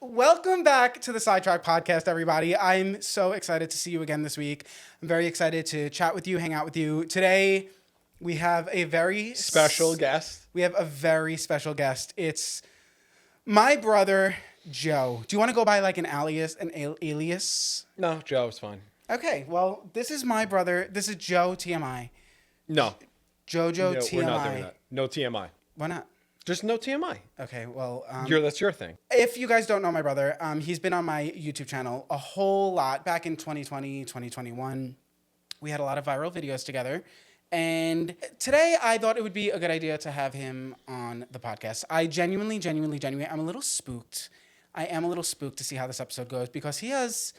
Welcome back to the Sidetracked podcast, everybody. I'm so excited to see you again this week. I'm very excited to chat with you, hang out with you. Today, we have a very special guest. We have a very special guest. It's my brother, Joe. Do you want to go by like an alias? No, Joe's fine. Okay, well, this is my brother. This is Joe TMI. No. Jojo TMI. We're not doing that. No TMI. Why not? Just no TMI. Okay, well... that's your thing. If you guys don't know my brother, he's been on my YouTube channel a whole lot. Back in 2020, 2021, we had a lot of viral videos together. And today, I thought it would be a good idea to have him on the podcast. I genuinely, I'm a little spooked. I am a little spooked to see how this episode goes because he has...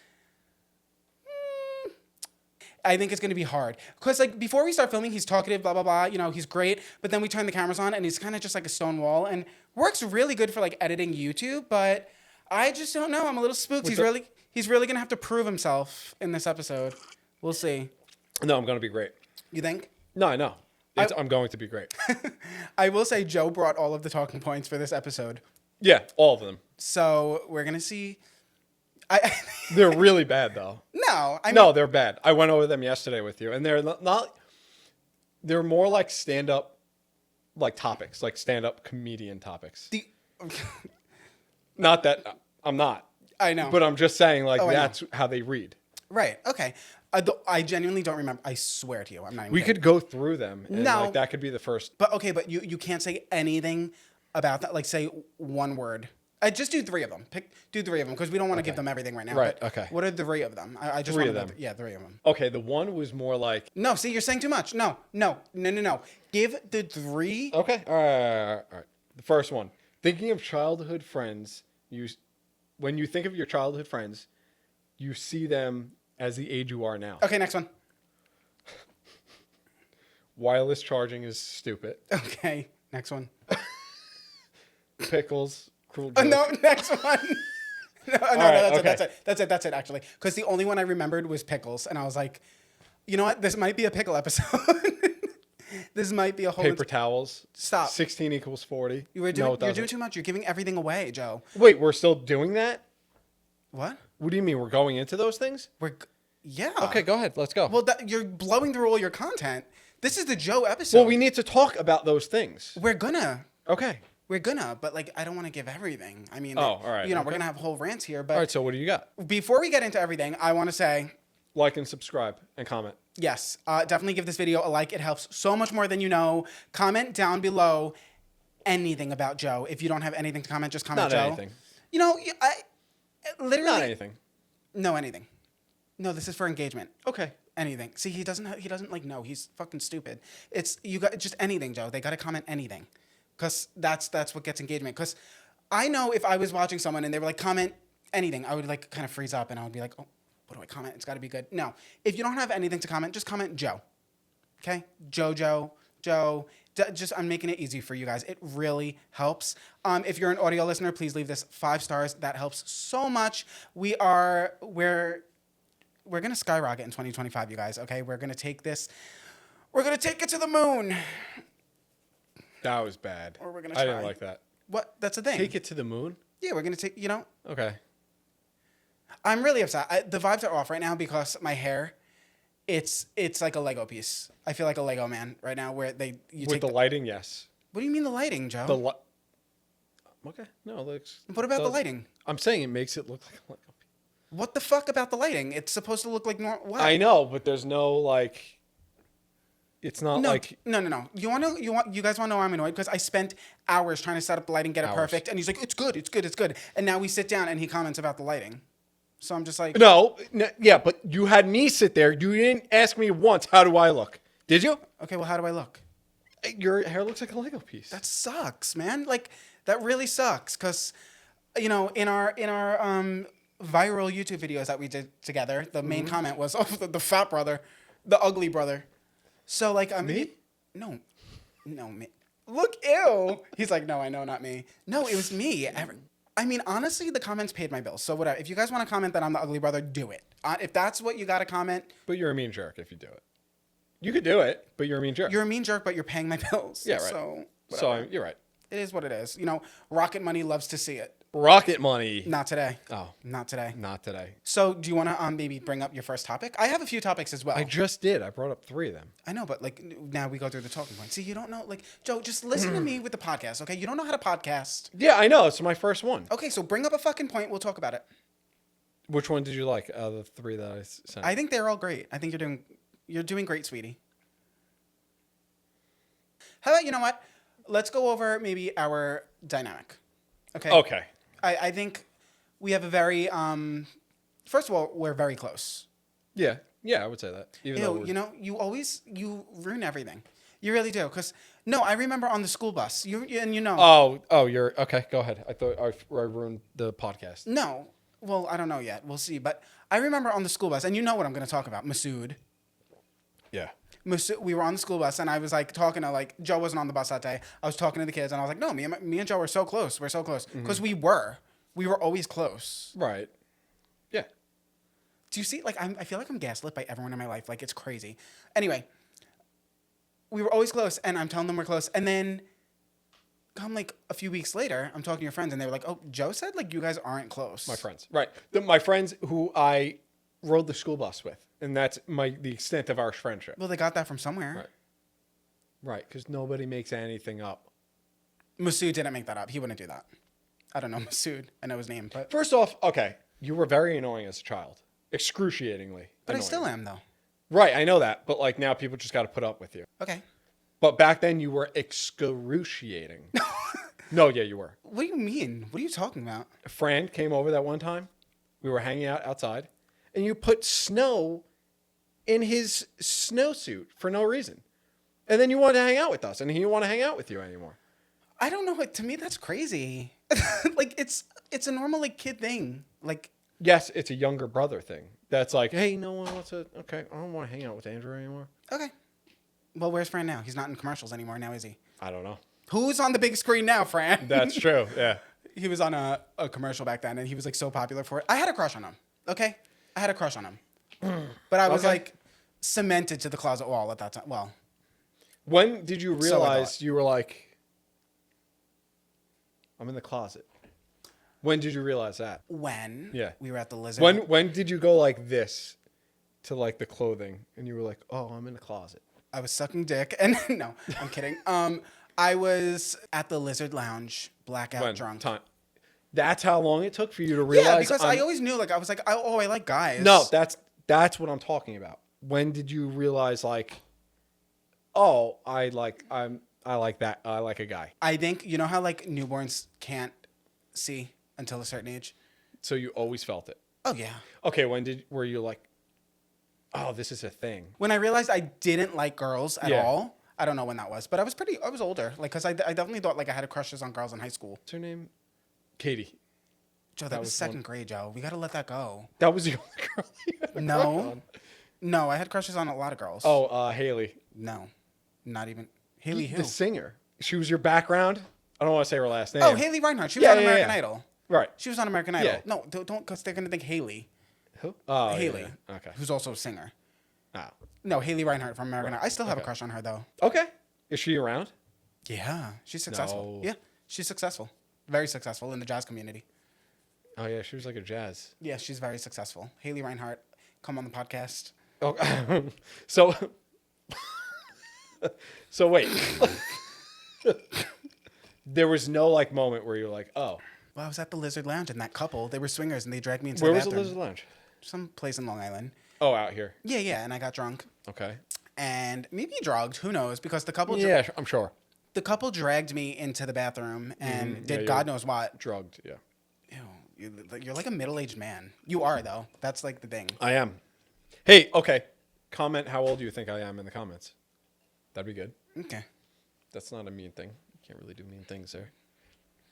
I think it's going to be hard. Because, like, before we start filming, he's talkative, blah, blah, blah. You know, he's great. But then we turn the cameras on, and he's kind of just like a stone wall. And works really good for, like, editing YouTube. But I just don't know. I'm a little spooked. He's really going to have to prove himself in this episode. We'll see. No, I'm going to be great. You think? No, I know. I'm going to be great. I will say Joe brought all of the talking points for this episode. Yeah, all of them. So we're going to see... They're really bad, though. No, No, they're bad. I went over them yesterday with you, and they're not. They're more like stand-up, like topics, like stand-up comedian topics. Not that I'm not. I know, but I'm just saying, like that's how they read. Right. Okay. I genuinely don't remember. I swear to you, I'm not even We kidding. could go through them. And No, that could be the first. But okay, but you can't say anything about that. Like say one word. Just do three of them. Do three of them because we don't want to give them everything right now. Right. But okay. What are the three of them? I just three want of them. Yeah, three of them. Okay. The one was more like. No. See, you're saying too much. No. Give the three. Okay. All right. The first one. Thinking of childhood friends. When you think of your childhood friends, you see them as the age you are now. Okay. Next one. Wireless charging is stupid. Okay. Next one. Pickles. No, next one. That's it, actually. Because the only one I remembered was Pickles. And I was like, you know what? This might be a pickle episode. This might be a whole... Paper towels. Stop. 16 equals 40. You're doing too much. You're giving everything away, Joe. Wait, we're still doing that? What? What do you mean? We're going into those things? Yeah. Okay, go ahead. Let's go. Well, you're blowing through all your content. This is the Joe episode. Well, we need to talk about those things. We're gonna. Okay. We're gonna, but like, I don't want to give everything. I mean, all right. We're gonna have whole rants here. But all right. So what do you got? Before we get into everything, I want to say, like and subscribe and comment. Yes, definitely give this video a like. It helps so much more than you know. Comment down below anything about Joe. If you don't have anything to comment, just comment Not Joe. anything. You know, I literally not anything. No, anything. No, this is for engagement. Okay. Anything. See, he doesn't like no. He's fucking stupid. You got just anything, Joe. They got to comment anything. Because that's what gets engagement. Because I know if I was watching someone and they were like, comment anything, I would like kind of freeze up and I would be like, oh, what do I comment? It's got to be good. No. If you don't have anything to comment, just comment Joe. Okay? Joe. Just I'm making it easy for you guys. It really helps. If you're an audio listener, please leave this 5 stars. That helps so much. We're going to skyrocket in 2025, you guys. Okay? We're going to take it to the moon. That was bad. Or we're gonna try. I didn't like that. What? That's the thing. Take it to the moon? Yeah, we're going to take, Okay. I'm really upset. The vibes are off right now because my hair, it's like a Lego piece. I feel like a Lego man right now where With the lighting, yes. What do you mean the lighting, Joe? Okay. No, it looks... What about the lighting? I'm saying it makes it look like a Lego piece. What the fuck about the lighting? It's supposed to look like what? I know, but there's no like... It's not like... No. You guys want to know I'm annoyed? Because I spent hours trying to set up the lighting, get it perfect. And he's like, it's good. And now we sit down and he comments about the lighting. So I'm just like... No, yeah, but you had me sit there. You didn't ask me once, how do I look? Did you? Okay, well, how do I look? Your hair looks like a Lego piece. That sucks, man. Like, that really sucks. Because, in our viral YouTube videos that we did together, the main comment was, oh, the fat brother, the ugly brother. So, like, me? No, me. Look, ew. He's like, no, I know, not me. No, it was me. I mean, honestly, the comments paid my bills. So whatever. If you guys want to comment that I'm the ugly brother, do it. If that's what you got to comment. But you're a mean jerk if you do it. You could do it, but you're a mean jerk. You're a mean jerk, but you're paying my bills. Yeah, right. So you're right. It is what it is. You know, Rocket Money loves to see it. Rocket Money. Not today. Oh, Not today. not today. So, do you want to maybe bring up your first topic? I have a few topics as well. I just did. I brought up 3 of them. I know, but like now we go through the talking points. See, you don't know, like Joe. Just listen to me with the podcast, okay? You don't know how to podcast. Yeah, I know. It's my first one. Okay, so bring up a fucking point. We'll talk about it. Which one did you like out of the 3 that I sent? I think they're all great. I think you're doing great, sweetie. How about, you know what? Let's go over maybe our dynamic. Okay. Okay. I think we have a very first of all, we're very close. Yeah. Yeah, I would say that. Even though Ew, you know, you ruin everything. You really do. Cause no, I remember on the school bus. And you know. Oh, you're okay. Go ahead. I thought I ruined the podcast. No. Well, I don't know yet. We'll see. But I remember on the school bus, and you know what I'm going to talk about, Masood. Yeah. We were on the school bus, and I was like talking to like Joe wasn't on the bus that day. I was talking to the kids, and I was like, "No, me and Joe are so close. We're so close because we were always close." Right. Yeah. Do you see? Like, I feel like I'm gaslit by everyone in my life. Like, it's crazy. Anyway, we were always close, and I'm telling them we're close, and then come like a few weeks later, I'm talking to your friends, and they were like, "Oh, Joe said like you guys aren't close." My friends. Right. My friends who I rode the school bus with, and that's the extent of our friendship. Well, they got that from somewhere. Right. Right, because nobody makes anything up. Masood didn't make that up. He wouldn't do that. I don't know Masood. I know his name, but First off, okay, you were very annoying as a child, excruciatingly. I annoying. still am though. Right, I know that, but like now people just got to put up with you. Okay. But back then you were excruciating. No, yeah, you were. What do you mean? What are you talking about? A friend came over that one time. We were hanging out outside, and you put snow in his snowsuit for no reason. And then you wanted to hang out with us, and he didn't want to hang out with you anymore. I don't know. To me, that's crazy. Like it's a normal like kid thing. Like Yes, it's a younger brother thing. That's like, hey, no one wants to. Okay, I don't want to hang out with Andrew anymore. okay. Well, where's Fran now? He's not in commercials anymore. Now is he? I don't know. Who's on the big screen now, Fran? That's true. Yeah. He was on a commercial back then, and he was like so popular for it. I had a crush on him. Okay, I had a crush on him, but I was Okay. like cemented to the closet wall at that time. Well, When did you So I realize thought. you were like, I'm in the closet? When did you realize that? when Yeah. we were at the Lizard. When did you go like this to like the clothing and you were like, oh, I'm in the closet? I was sucking dick, and no, I'm kidding. I was at the Lizard Lounge, blackout When? drunk. Time. That's how long it took for you to realize. Yeah, because I I'm- always knew, like, I was like, oh, I like guys. No, that's what I'm talking about. When did you realize like, oh, I like that. I like a guy. I think, you know how, like, newborns can't see until a certain age? So you always felt it. Oh, yeah. Okay, were you like, oh, this is a thing? When I realized I didn't like girls at Yeah. all, I don't know when that was, but I was older. Like, because I definitely thought, like, I had crushes on girls in high school. What's her name? Katie. Joe, that was was second grade, Joe. We got to let that go. That was the only girl you had a crush No. on. No, I had crushes on a lot of girls. Oh, Haley. No. Not even. Haley who? The singer. She was your background. I don't want to say her last name. Oh, Haley Reinhardt. She was Yeah, on yeah, American yeah. Idol. Right. She was on American Idol. Yeah. No, don't, because they're going to think Haley. Who? Oh, Haley. yeah. Okay. Who's also a singer. Oh. No, Haley Reinhardt from American Idol. I still have a Okay. crush on her, though. Okay. Is she around? Yeah. She's successful. No. Yeah. She's successful. Very successful in the jazz community. Oh yeah, she was like a jazz. Yeah, she's very successful. Haley Reinhardt, come on the podcast. Oh, so so wait. There was no like moment where you were like, oh, Well, I was at the Lizard Lounge, and that couple, they were swingers, and they dragged me into where the was the bathroom. Lizard Lounge? Some place in Long Island. Oh, out here. Yeah, yeah, and I got drunk. Okay. And maybe drugged, who knows? Because the couple, Yeah, I'm sure. the couple dragged me into the bathroom and Yeah, did you God were knows what. Drugged. Yeah. Ew, you're like a middle-aged man. You are, though. That's like the thing. I am. Hey, okay. Comment how old do you think I am in the comments. That'd be good. Okay. That's not a mean thing. You can't really do mean things there.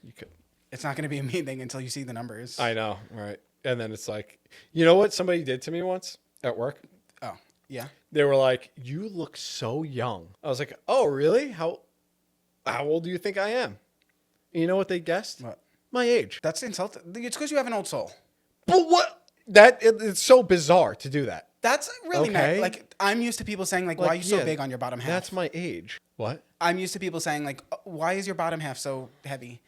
You could. It's not going to be a mean thing until you see the numbers. I know, right? And then it's like, you know what somebody did to me once at work? Oh, yeah. They were like, "You look so young." I was like, "Oh, really? How old do you think I am?" And you know what they guessed? What? My age. That's insulting. It's because you have an old soul. But what? It's so bizarre to do that. That's really Okay. nice. Like, I'm used to people saying, like, why are you so yeah, big on your bottom half? That's my age. What? I'm used to people saying like, why is your bottom half so heavy?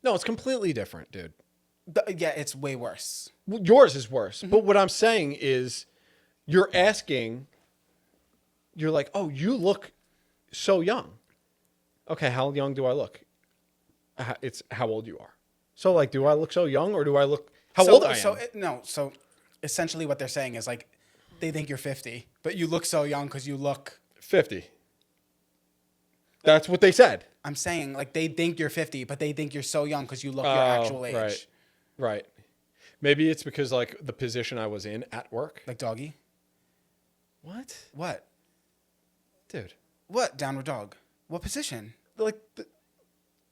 No, it's completely different, dude. Yeah, it's way worse. Well, yours is worse. But what I'm saying is you're like, oh, you look so young. Okay, how young do I look? It's how old you are. So, like, do I look so young or do I look how old I am? So essentially what they're saying is like, they think you're 50, but you look so young because you look 50. That's what they said. I'm saying like they think you're 50, but they think you're so young because you look your actual age. Right. Maybe it's because like the position I was in at work. Like doggy? What? Dude. What? Downward dog. What position? Like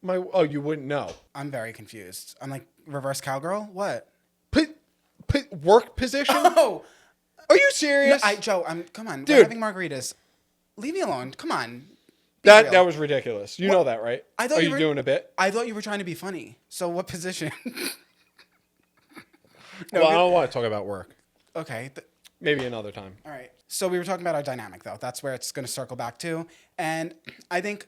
you wouldn't know. I'm very confused. I'm like reverse cowgirl? What? Work position? Oh! Are you serious? Joe, come on. Dude. We're having margaritas. Leave me alone. Come on. That was ridiculous. You know that, right? I thought Are you doing a bit? I thought you were trying to be funny. So what position? Well, I don't want to talk about work. Okay. Maybe another time. All right. So we were talking about our dynamic, though. That's where it's going to circle back to. And I think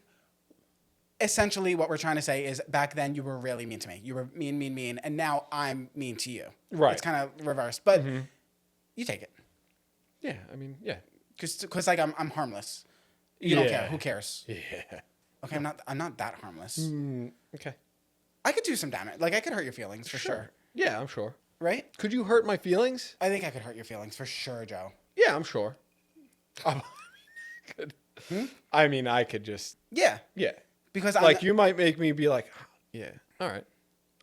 essentially what we're trying to say is back then you were really mean to me. You were mean. And now I'm mean to you. Right. It's kind of reversed. But you take it. Yeah. I mean, yeah. Because like I'm harmless. You don't care. Who cares? Yeah. Okay, I'm not that harmless. Okay. I could do some damage. Like I could hurt your feelings for sure. Yeah, I'm sure. Right? Could you hurt my feelings? I think I could hurt your feelings for sure, Joe. Yeah, I'm sure. I mean, I could just. Yeah. Yeah. Because you might make me be like, yeah, all right,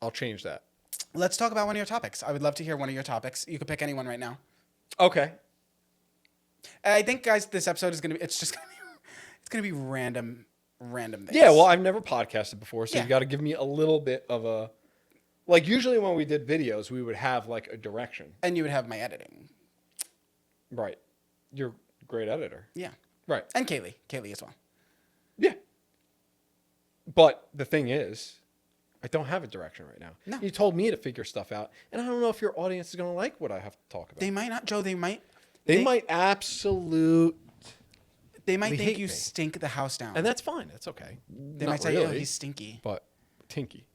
I'll change that. Let's talk about one of your topics. I would love to hear one of your topics. You could pick anyone right now. Okay. I think, guys, this episode is it's gonna be random things. Yeah. Well, I've never podcasted before, so Yeah. you got to give me a little bit of a. Like usually when we did videos, we would have like a direction. And you would have my editing. Right. You're a great editor. Yeah. Right. And Kaylee as well. Yeah. But the thing is, I don't have a direction right now. No. You told me to figure stuff out, and I don't know if your audience is going to like what I have to talk about. They might not, Joe. They might absolute. They might think hate you me. stink the house down. And that's fine. That's okay. They might say, "Oh, he's stinky." But tinky.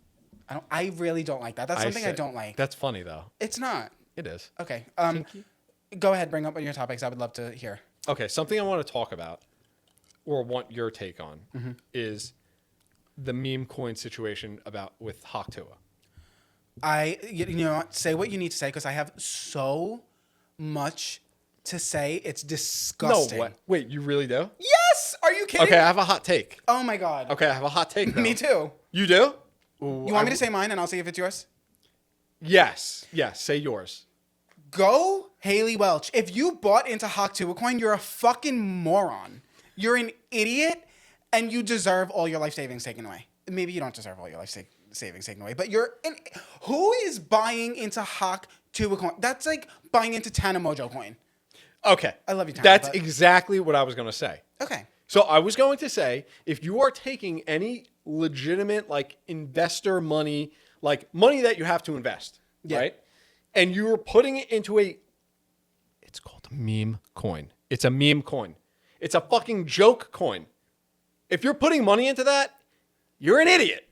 I really don't like that. That's something I don't like. That's funny though. It's not. It is. Okay. Tinky? Go ahead. Bring up one of your topics. I would love to hear. Okay. Something I want to talk about, or want your take on, is the meme coin situation with Haktua. You know what? Say what you need to say because I have so much to say. It's disgusting. No, what? Wait, you really do? Yes. Are you kidding? Okay, I have a hot take. Oh my god. Okay, I have a hot take. Though. Me too. You do? You want me to say mine and I'll see if it's yours? Yes. Yes. Say yours. Go Haley Welch. If you bought into Haktua coin, you're a fucking moron. You're an idiot and you deserve all your life savings taken away. Maybe you don't deserve all your life savings taken away, but who is buying into Haktua coin? That's like buying into Tana Mojo coin. Okay. I love you, Tana. That's exactly what I was going to say. Okay. So I was going to say, if you are taking any legitimate like investor money, like money that you have to invest, right? And you're putting it into it's called a meme coin. It's a meme coin. It's a fucking joke coin. If you're putting money into that, you're an idiot.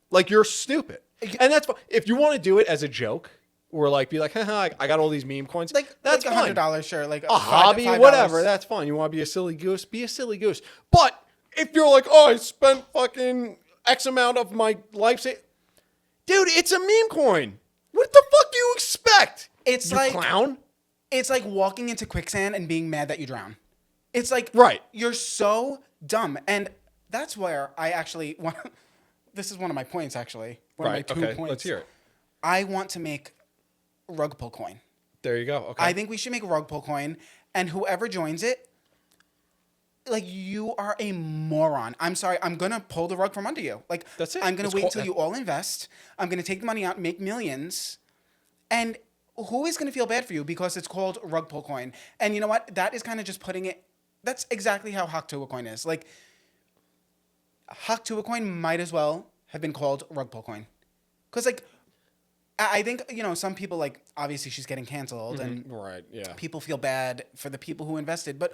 Like you're stupid. And that's if you want to do it as a joke or like be like, haha, I got all these meme coins. That's fine. $100, sure. Like a hobby, $5. Whatever. That's fine. You want to be a silly goose? Be a silly goose. But if you're like, oh, I spent fucking X amount of my life dude, it's a meme coin. What the fuck do you expect? It's you like clown. It's like walking into quicksand and being mad that you drown. It's like you're so dumb, and that's where I actually want. This is one of my points, actually. One of my 2 points. Let's hear it. I want to make rug pull coin. There you go. Okay. I think we should make rug pull coin, and whoever joins it, like you are a moron. I'm sorry. I'm gonna pull the rug from under you. Like that's it. I'm gonna wait until you all invest. I'm gonna take the money out and make millions, and who is gonna feel bad for you because it's called rug pull coin? And you know what? That is kind of just putting it. That's exactly how Haktua coin is. Like Haktua coin might as well have been called rug pull coin, because like I think some people like obviously she's getting canceled and people feel bad for the people who invested, but.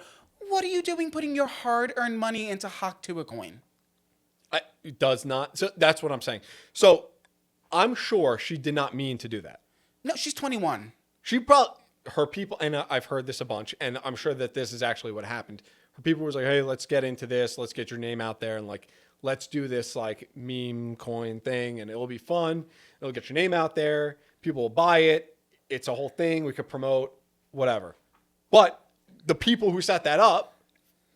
What are you doing putting your hard-earned money into Haktua coin? It does not. So that's what I'm saying. So I'm sure she did not mean to do that. No, she's 21. She probably, her people, and I've heard this a bunch, and I'm sure that this is actually what happened. Her people was like, hey, let's get into this. Let's get your name out there. And like, let's do this like meme coin thing and it'll be fun. It'll get your name out there. People will buy it. It's a whole thing. We could promote whatever. But the people who set that up,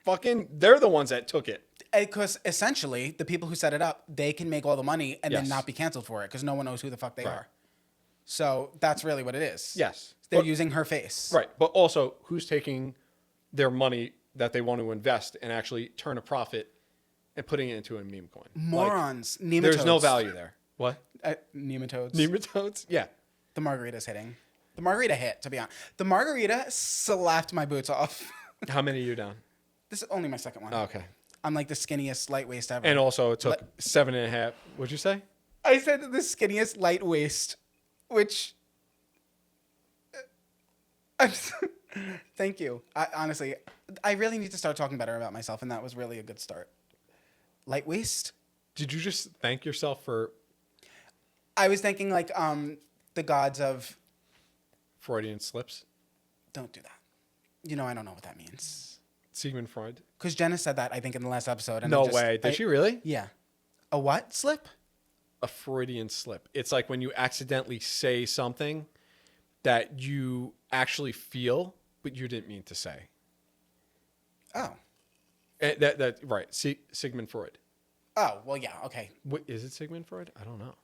they're the ones that took it. Because essentially, the people who set it up, they can make all the money and Yes. then not be canceled for it because no one knows who the fuck they are. So that's really what it is. Yes. They're But- using her face. Right. But also, who's taking their money that they want to invest and actually turn a profit and putting it into a meme coin? Morons. Nematodes. There's no value there. What? Nematodes. Nematodes? Yeah. The margarita's hitting. The margarita hit, to be honest. The margarita slapped my boots off. How many are you down? This is only my second one. Oh, okay. I'm like the skinniest light waist ever. And also, it took 7.5. What'd you say? I said the skinniest light waist, which. Thank you. Honestly, I really need to start talking better about myself, and that was really a good start. Light waist? Did you just thank yourself for I was thinking like the gods of. Freudian slips? Don't do that. You know I don't know what that means. Sigmund Freud? Because Jenna said that I think in the last episode. And No way. Did she really? Yeah. A what slip? A Freudian slip. It's like when you accidentally say something that you actually feel, but you didn't mean to say. Oh. That right. Sigmund Freud. Oh, well, yeah, okay. What, is it Sigmund Freud? I don't know.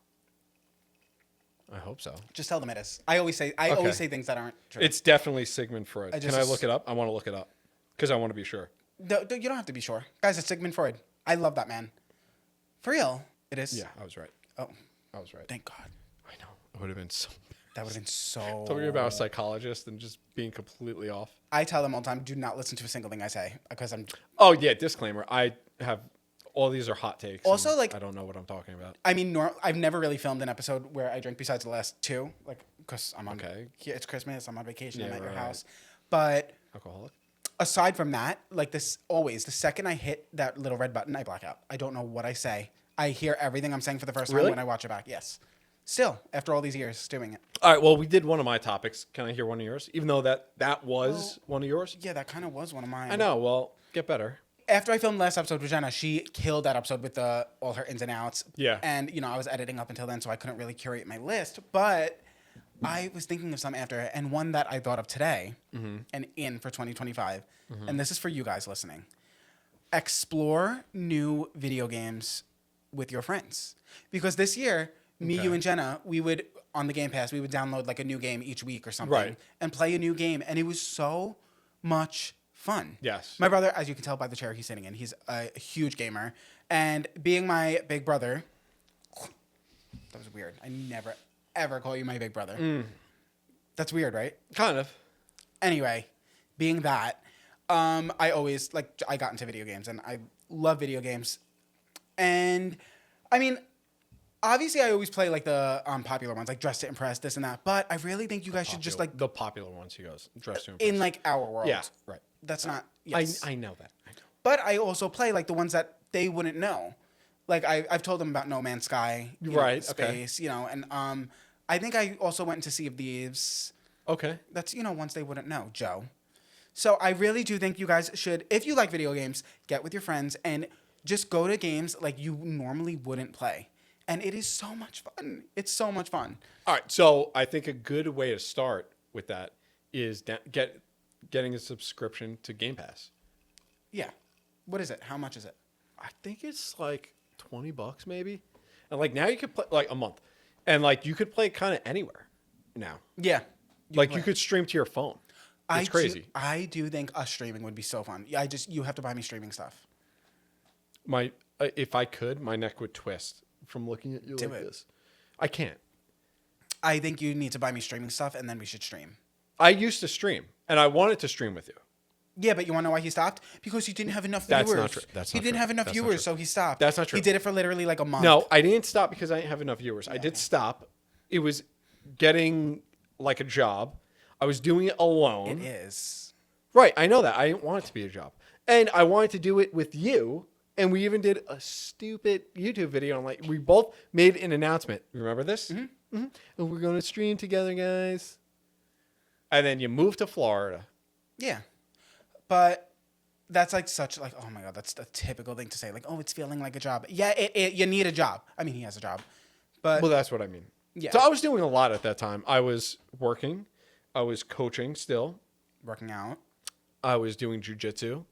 I hope so. Just tell them it is. I always say things that aren't true. It's definitely Sigmund Freud. I Can just- I look it up? I want to look it up because I want to be sure. You don't have to be sure. Guys, it's Sigmund Freud. I love that man. For real. It is? Yeah, I was right. Oh, I was right. thank God. I know. It would have been so. That would have been so... Talking about a psychologist and just being completely off. I tell them all the time, do not listen to a single thing I say because I'm... Oh yeah, disclaimer. I have all these are hot takes. Also, and like- I don't know what I'm talking about. I mean, I've never really filmed an episode where I drink besides the last two, like, because I'm on... Okay. Yeah, it's Christmas, I'm on vacation, Yeah, I'm at your right. house. But Alcoholic. aside from that, like this, always, the second I hit that little red button, I black out. I don't know what I say. I hear everything I'm saying for the first time Really? when I watch it back. Yes. Still, after all these years doing it. All right. Well, we did one of my topics. Can I hear one of yours? Even though that was one of yours. Yeah, that kind of was one of mine. I know. Well, get better. After I filmed last episode with Jenna, she killed that episode with all her ins and outs. Yeah. And, I was editing up until then, so I couldn't really curate my list. But I was thinking of some after, and one that I thought of today and in for 2025. And this is for you guys listening. Explore new video games with your friends. Because this year, me, Okay. you, and Jenna, we would, on the Game Pass, we would download like a new game each week or something. Right. And play a new game. And it was so much fun. Yes. My brother, as you can tell by the chair he's sitting in, he's a huge gamer. And being my big brother, that was weird. I never, ever call you my big brother. That's weird, right? Kind of. Anyway, being that, I always, I got into video games and I love video games. And, I mean, obviously I always play, like, the popular ones, like Dress to Impress, this and that. But I really think you guys should just, like, the popular ones. He goes dress to impress. in, like, our world. Yeah. Right. That's not, yes. I know that. I know. But I also play like the ones that they wouldn't know. Like I've told them about No Man's Sky, Right, okay. space, and I think I also went into Sea of Thieves. Okay. That's ones they wouldn't know, Joe. So I really do think you guys should, if you like video games, get with your friends and just go to games like you normally wouldn't play. And it is so much fun. It's so much fun. All right. So I think a good way to start with that is getting a subscription to Game Pass. Yeah. What is it? How much is it? I think it's like $20 maybe. And like now you could play like a month. And like you could play kind of anywhere now. Yeah. You could stream to your phone. It's crazy. I do think us streaming would be so fun. Yeah, you have to buy me streaming stuff. If I could, my neck would twist from looking at you Do like it. this. I can't. I think you need to buy me streaming stuff and then we should stream. I used to stream and I wanted to stream with you. Yeah, but you want to know why he stopped? Because he didn't have enough That's viewers. not true. That's he not didn't true. have enough That's not viewers, true. so he stopped. That's not true. He did it for literally like a month. No, I didn't stop because I didn't have enough viewers. I did stop. It was getting like a job. I was doing it alone. It is. Right, I know that. I didn't want it to be a job. And I wanted to do it with you And we even did a stupid YouTube video. And like, we both made an announcement. Remember this? Mm-hmm. Mm-hmm. And we're going to stream together, guys. And then you moved to Florida. Yeah. But that's like such like, oh my God, that's the typical thing to say. Like, oh, it's feeling like a job. Yeah, you need a job. I mean, he has a job. But Well, that's what I mean. Yeah. So I was doing a lot at that time. I was working. I was coaching still. working out. I was doing jujitsu.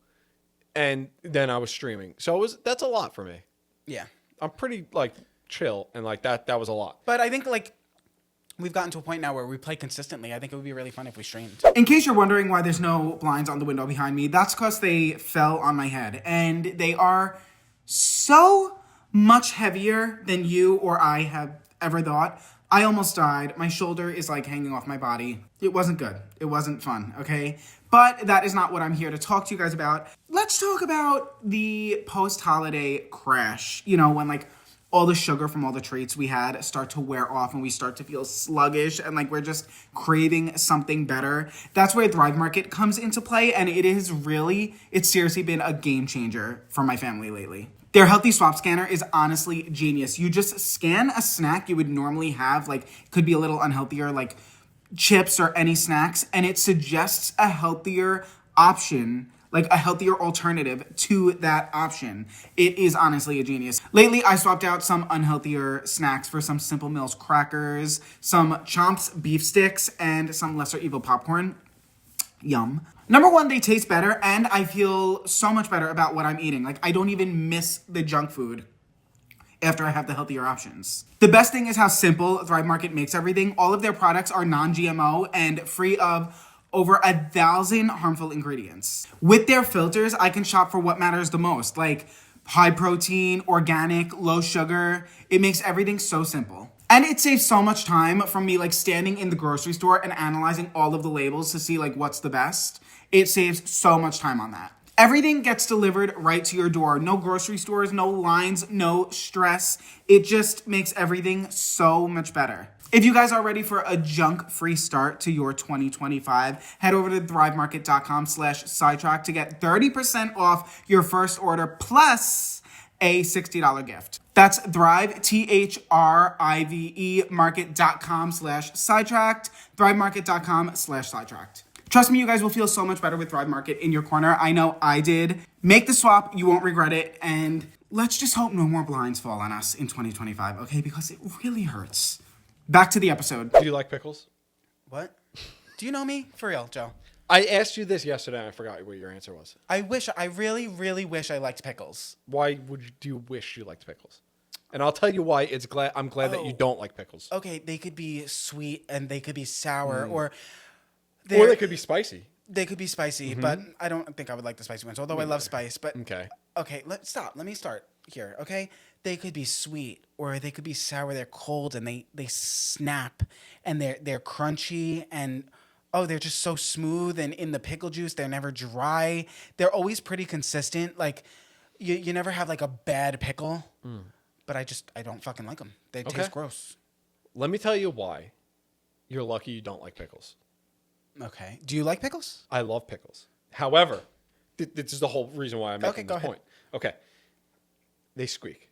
And then I was streaming. So that's a lot for me. Yeah. I'm pretty like chill and like that was a lot. But I think like we've gotten to a point now where we play consistently. I think it would be really fun if we streamed. In case you're wondering why there's no blinds on the window behind me, that's because they fell on my head. And they are so much heavier than you or I have ever thought. I almost died. My shoulder is like hanging off my body. It wasn't good. It wasn't fun, okay? But that is not what I'm here to talk to you guys about. Let's talk about the post-holiday crash. You know, when like all the sugar from all the treats we had start to wear off and we start to feel sluggish and like we're just craving something better. That's where Thrive Market comes into play, and it's seriously been a game changer for my family lately. Their healthy swap scanner is honestly genius. You just scan a snack you would normally have, like could be a little unhealthier, like chips or any snacks, and it suggests a healthier option, like a healthier alternative to that option. It is honestly a genius. Lately, I swapped out some unhealthier snacks for some Simple Mills crackers, some Chomps beef sticks, and some Lesser Evil popcorn. Yum. Number one, they taste better, and I feel so much better about what I'm eating. Like, I don't even miss the junk food after I have the healthier options. The best thing is how simple Thrive Market makes everything. All of their products are non-GMO and free of over 1,000 harmful ingredients. With their filters, I can shop for what matters the most, like high protein, organic, low sugar. It makes everything so simple. And it saves so much time from me like standing in the grocery store and analyzing all of the labels to see like what's the best. It saves so much time on that. Everything gets delivered right to your door. No grocery stores, no lines, no stress. It just makes everything so much better. If you guys are ready for a junk-free start to your 2025, head over to thrivemarket.com/sidetrack to get 30% off your first order plus a $60 gift. That's Thrive, THRIVE market.com/sidetracked, thrivemarket.com/sidetracked. Trust me, you guys will feel so much better with Thrive Market in your corner. I know I did. Make the swap. You won't regret it. And let's just hope no more blinds fall on us in 2025, okay? Because it really hurts. Back to the episode. Do you like pickles? What? Do you know me? For real, Joe. I asked you this yesterday and I forgot what your answer was. I really, really wish I liked pickles. Why do you wish you liked pickles? And I'll tell you why I'm glad that you don't like pickles. Okay, they could be sweet and they could be sour or they could be spicy. They could be spicy, but I don't think I would like the spicy ones, although I love spice. But okay, stop. Let me start here, okay? They could be sweet or they could be sour. They're cold and they snap and they're crunchy and they're just so smooth, and in the pickle juice, they're never dry. They're always pretty consistent. Like you never have like a bad pickle, but I don't fucking like them. They taste gross. Let me tell you why you're lucky you don't like pickles. Okay. Do you like pickles? I love pickles. However, this is the whole reason why I'm making this point. Okay. They squeak.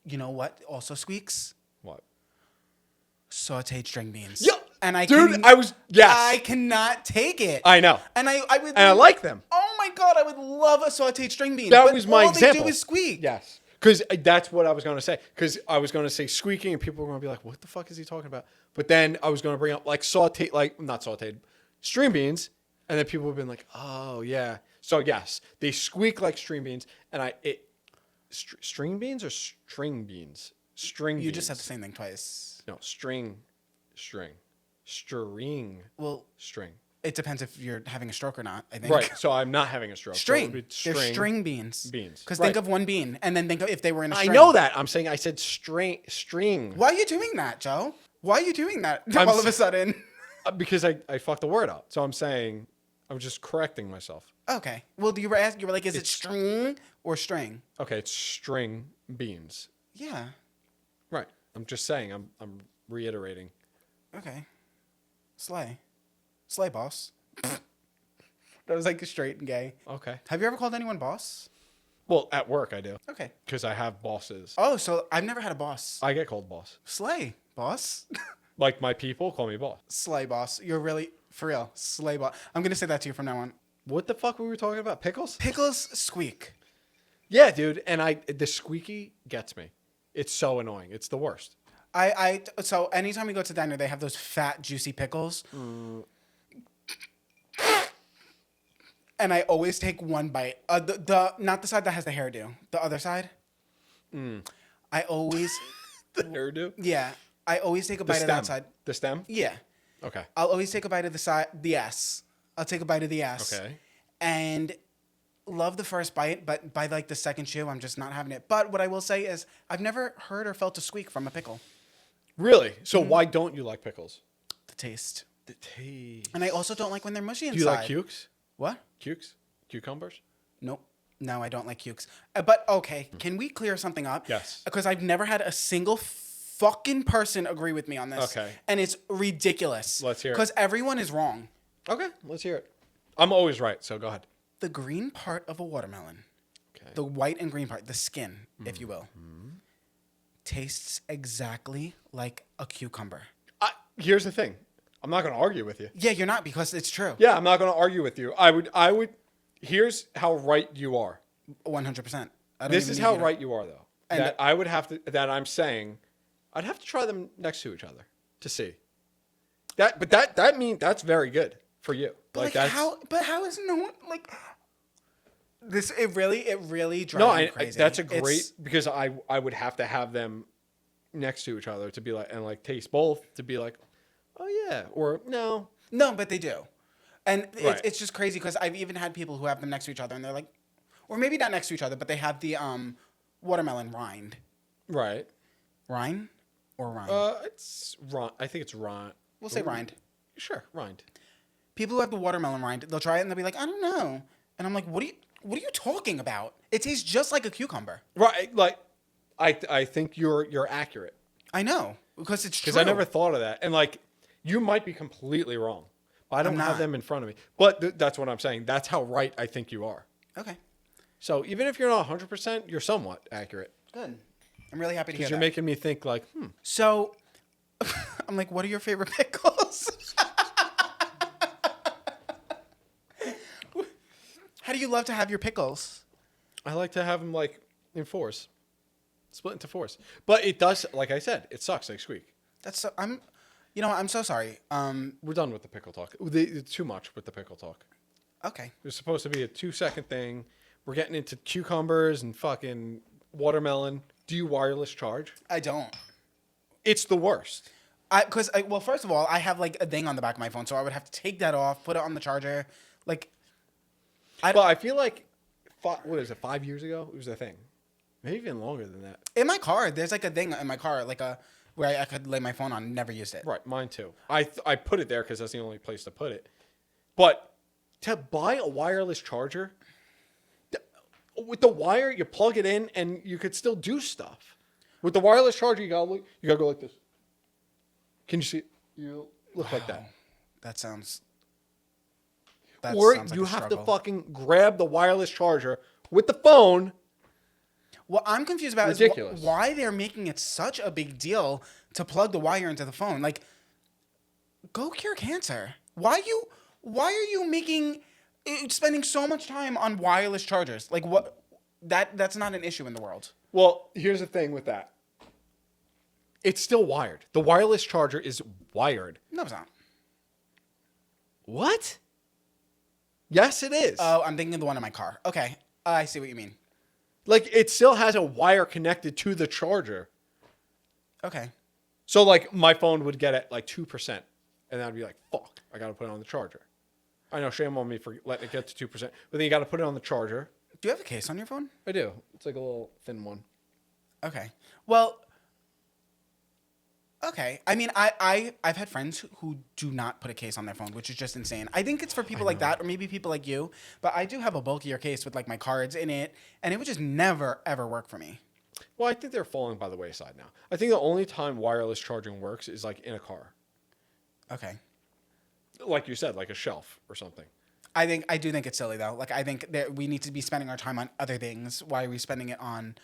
You know what also squeaks? What? Sauteed string beans. Yeah. And I cannot take it. I know. And I would. And I like them. Oh my God, I would love a sauteed string bean. That was my example. All they do is squeak. Yes. Because that's what I was going to say. Because I was going to say squeaking, and people were going to be like, what the fuck is he talking about? But then I was going to bring up like not sauteed, string beans. And then people would have been like, oh, yeah. So, yes, they squeak like string beans. And string beans or string beans? String beans. You just said the same thing twice. No, string. Well, string. It depends if you're having a stroke or not, I think. Right. So I'm not having a stroke. String. So They're string beans. Beans. Because think of one bean, and then think of if they were in a string. I know that. I said string. Why are you doing that, Joe? Why are you doing that all of a sudden? Because I fucked the word up. So I'm saying, I'm just correcting myself. Okay. Well, you were like, is it string or string? Okay, it's string beans. Yeah. Right. I'm just saying. I'm reiterating. Okay. Slay, boss. That was like straight and gay. Okay. Have you ever called anyone boss? Well, at work I do. Okay. Because I have bosses. Oh, so I've never had a boss. I get called boss. Slay, boss. Like my people call me boss. Slay, boss. You're really, for real, slay, boss. I'm going to say that to you from now on. What the fuck were we talking about? Pickles? Pickles squeak. Yeah, dude. And the squeaky gets me. It's so annoying. It's the worst. So anytime we go to diner, they have those fat, juicy pickles. And I always take one bite. Not the side that has the hairdo. The other side. I always. The hairdo? Yeah. I always take a bite of that side. The stem? Yeah. Okay. I'll always take a bite of the side, the S. I'll take a bite of the S. Okay. And love the first bite, but by like the second chew, I'm just not having it. But what I will say is, I've never heard or felt a squeak from a pickle. Really? So why don't you like pickles? The taste. The taste. And I also don't like when they're mushy inside. Do you like cukes? What? Cukes? Cucumbers? Nope. No, I don't like cukes. But okay, can we clear something up? Yes. Because I've never had a single fucking person agree with me on this. Okay. And it's ridiculous. Let's hear it. Because everyone is wrong. Okay, let's hear it. I'm always right, so go ahead. The green part of a watermelon, Okay. the white and green part, the skin, if you will, tastes exactly like a cucumber. Here's the thing. I'm not going to argue with you. Yeah, you're not, because it's true. Yeah, I'm not going to argue with you. I would. Here's how right you are. 100%. This is how right you are, though. And that I would have to. That I'm saying, I'd have to try them next to each other to see. That means that's very good for you. But Like like that's, how? But how is no one like this? It really drives no, me crazy. that's a great because I would have to have them next to each other to be like and like taste both to be like, oh yeah, or no. No, but they do, and Right. it's just crazy because I've even had people who have them next to each other, and they're like, or maybe not next to each other, but they have the watermelon rind. Right. Rind or rind? It's rind. I think it's rind. We'll say rind. Sure, rind. People who have the watermelon rind, they'll try it and they'll be like, I don't know, and I'm like, what are you talking about? It tastes just like a cucumber. Right. Like, I think you're accurate I know, because it's true. because I never thought of that, and like you might be completely wrong. I don't I'm have not. them in front of me, but that's what I'm saying. That's how right I think you are. Okay, So even if you're not 100%, you're somewhat accurate good. I'm really happy to hear because that. you're making me think like, So, I'm like, what are your favorite pickles? How do you love to have your pickles? I like to have them like in fours, split into fours. But it does, like I said, it sucks. They squeak. That's so, you know what, I'm so sorry. We're done with the pickle talk. It's too much with the pickle talk. Okay. It was supposed to be a 2-second thing. We're getting into cucumbers and fucking watermelon. Do you wireless charge? I don't. It's the worst. Well, first of all, I have like a thing on the back of my phone, so I would have to take that off, put it on the charger. Like, Well, I feel like, what is it, 5 years ago? It was a thing. Maybe even longer than that. in my car, there's like a thing in my car, like where I could lay my phone on. Never used it. Right, mine too. I put it there because that's the only place to put it. But to buy a wireless charger, with the wire, you plug it in and you could still do stuff. With the wireless charger, you gotta go like this. Can you see? You look like that. That sounds. Or sounds like you a have struggle. to fucking grab the wireless charger with the phone. What I'm confused about Ridiculous. is why they're making it such a big deal to plug the wire into the phone. Like, go cure cancer. Why are you spending so much time on wireless chargers? Like, what? That's not an issue in the world. Well, here's the thing with that. It's still wired. The wireless charger is wired. No, it's not. What? Yes, it is. Oh, I'm thinking of the one in my car. Okay, I see what you mean. Like, it still has a wire connected to the charger. Okay. So, like, my phone would get at, like, 2%. And I'd be like, fuck, I got to put it on the charger. I know, shame on me for letting it get to 2%. But then you got to put it on the charger. Do you have a case on your phone? I do. It's like a little thin one. Okay. Well. Okay. I mean, I've had friends who do not put a case on their phone, which is just insane. I think it's for people like that, or maybe people like you. But I do have a bulkier case with like my cards in it, and it would just never ever work for me. Well, I think they're falling by the wayside now. I think the only time wireless charging works is like in a car. Okay. Like you said, like a shelf or something. I do think it's silly though. Like I think that we need to be spending our time on other things. Why are we spending it on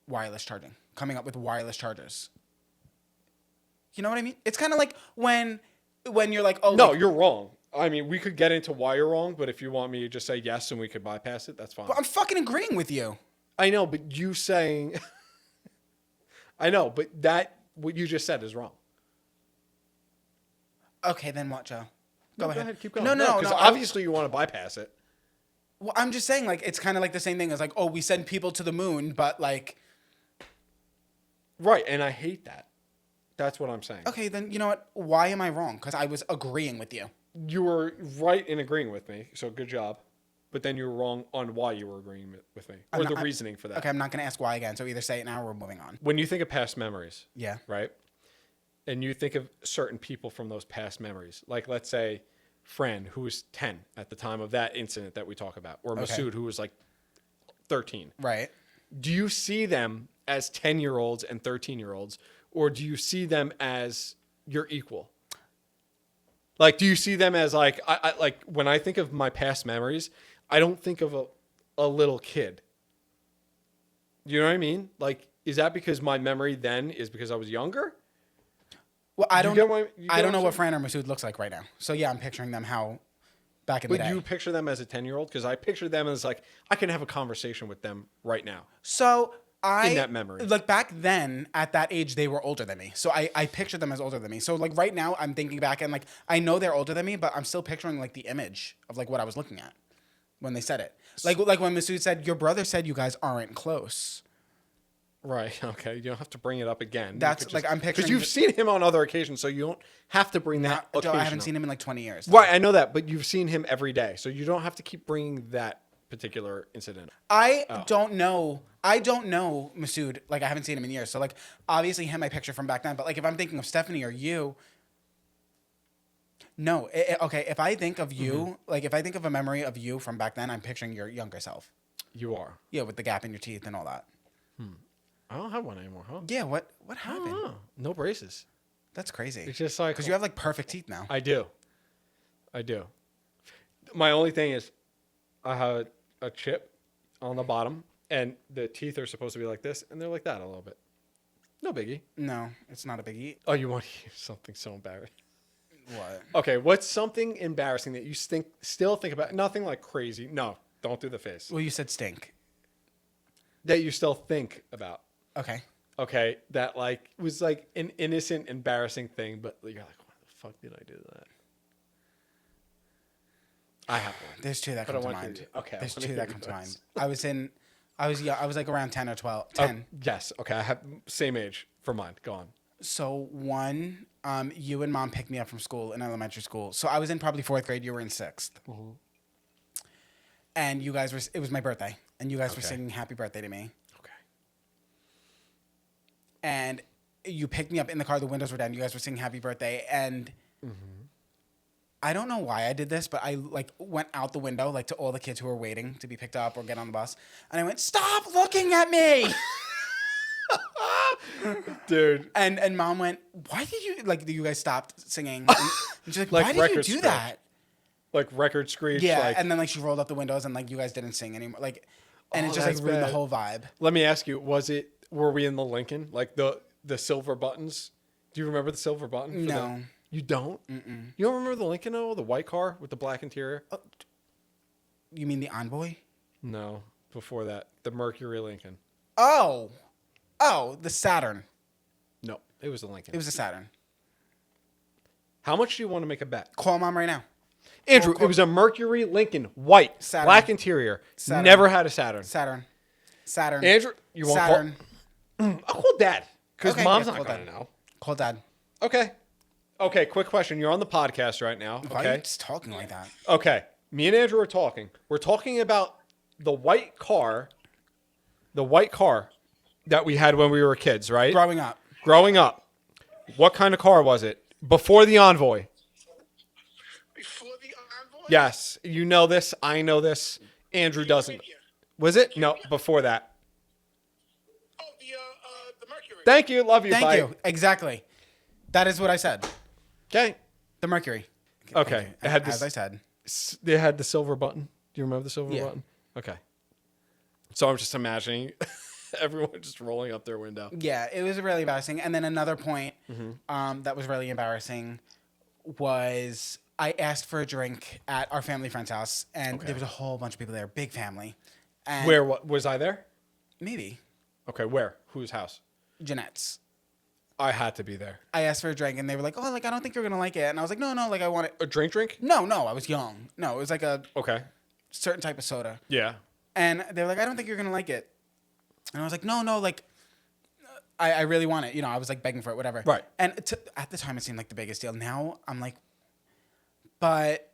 wireless charging? Coming up with wireless chargers. You know what I mean? It's kind of like when you're like, oh, No, like, you're wrong. I mean, we could get into why you're wrong, but if you want me to just say yes and we could bypass it, that's fine. but I'm fucking agreeing with you. I know, but you saying, I know, but what you just said is wrong. Okay, then what, Joe? Go ahead, keep going. No, because obviously you want to bypass it. Well, I'm just saying, like, it's kind of like the same thing as like, oh, we send people to the moon, but like, Right, and I hate that. That's what I'm saying. okay, then you know what? Why am I wrong? Because I was agreeing with you. You were right in agreeing with me, so good job. But then you were wrong on why you were agreeing with me, or the reasoning for that. Okay, I'm not going to ask why again. So either say it now or we're moving on. When you think of past memories, Yeah. right? And you think of certain people from those past memories, like let's say Fran, who was 10 at the time of that incident that we talk about, or Masood, who was like 13. Right. Do you see them as 10-year-olds and 13-year-olds, or do you see them as your equal? Like, do you see them as like, I like when I think of my past memories, I don't think of a little kid. You know what I mean? Like, is that because my memory then is because I was younger? Well, I don't know what what Fran or Masood looks like right now. So yeah, I'm picturing them how back in the But day. you picture them as a 10-year-old? Because I picture them as like, I can have a conversation with them right now. So in that memory. Like back then, at that age, they were older than me. So I pictured them as older than me. So like right now, I'm thinking back and like I know they're older than me, but I'm still picturing like the image of like what I was looking at when they said it. Like when Masood said, "Your brother said you guys aren't close." Right. Okay. You don't have to bring it up again. That's like I'm picturing because you've seen him on other occasions, so you don't have to bring that. Joe, I haven't occasion seen up. him in like 20 years. Right. I know that, but you've seen him every day, so you don't have to keep bringing that particular incident. I don't know Masood. Like I haven't seen him in years. So like obviously him I picture from back then. But like if I'm thinking of Stephanie or you, no. Okay, if I think of you, like if I think of a memory of you from back then, I'm picturing your younger self. You are. Yeah, with the gap in your teeth and all that. I don't have one anymore, huh? Yeah. What happened? No braces. That's crazy. It's just like because you have like perfect teeth now. I do. My only thing is, I have a chip on the bottom, and the teeth are supposed to be like this, and they're like that a little bit. No biggie. No, it's not a biggie. Oh, you want to hear something so embarrassing? What? Okay, what's something embarrassing that you still think about? Nothing like crazy. No, don't do the face. Well, you said stink. That you still think about. Okay. Okay, that like was like an innocent, embarrassing thing, but you're like, why the fuck did I do that? I have one. There's two that come to mind. Okay. There's two that come to mind. I was like around 10 or 12. 10. Yes. Okay. I have same age for mine. Go on. So one, you and mom picked me up from school in elementary school. So I was in probably 4th grade. You were in 6th. Mm-hmm. And you guys it was my birthday. And you guys were singing happy birthday to me. Okay. And you picked me up in the car. The windows were down. You guys were singing happy birthday. And I don't know why I did this, but I like went out the window like to all the kids who were waiting to be picked up or get on the bus. And I went, "Stop looking at me." Dude. And mom went, "Why did you guys stopped singing?" And she's like, Like "Why did you record do scratch. that?" Like record screech. Yeah, Like, and then like she rolled up the windows and like you guys didn't sing anymore. Like, and it just like that's ruined the bad. whole vibe. let me ask you, were we in the Lincoln? Like the silver buttons? Do you remember the silver button? No. You don't? Mm-mm. You don't remember the Lincoln at all? The white car with the black interior? You mean the Envoy? No. Before that. The Mercury Lincoln. Oh, the Saturn. No. It was the Lincoln. It was a Saturn. How much do you want to make a bet? Call mom right now. Andrew, it was a Mercury Lincoln, white, Saturn. black interior. Saturn. Never had a Saturn. Saturn. Andrew, you want Saturn. I'll call Dad because Okay, Mom's yeah, not call going to Dad. know. Call Dad. Okay, quick question. You're on the podcast right now. Why are Okay. you just talking like that? Okay. Me and Andrew are talking. We're talking about the white car that we had when we were kids, right? Growing up. What kind of car was it? Before the Envoy. Before the Envoy? Yes. You know this. I know this. Andrew doesn't. Was it? No, before that. Oh, the Mercury. Thank you. Love you. Thank Bye. you. Exactly. That is what I said. Okay. The Mercury. Okay. It had this As I said. They had the silver button. Do you remember the silver Yeah. button? Okay. So I'm just imagining everyone just rolling up their window. Yeah, it was really embarrassing. And then another point Mm-hmm. that was really embarrassing was I asked for a drink at our family friend's house, and Okay. there was a whole bunch of people there, big family. And Where was I there? Maybe Okay, where? Whose house? Jeanette's. I had to be there. I asked for a drink, and they were like, "Oh, like I don't think you're gonna like it." And I was like, "No, no, like I want it." A drink? No, no, I was young. No, it was like a Okay. certain type of soda. Yeah. And they were like, "I don't think you're gonna like it." And I was like, "No, no, like I really want it." You know, I was like begging for it, whatever. Right. And at the time, it seemed like the biggest deal. Now I'm like, but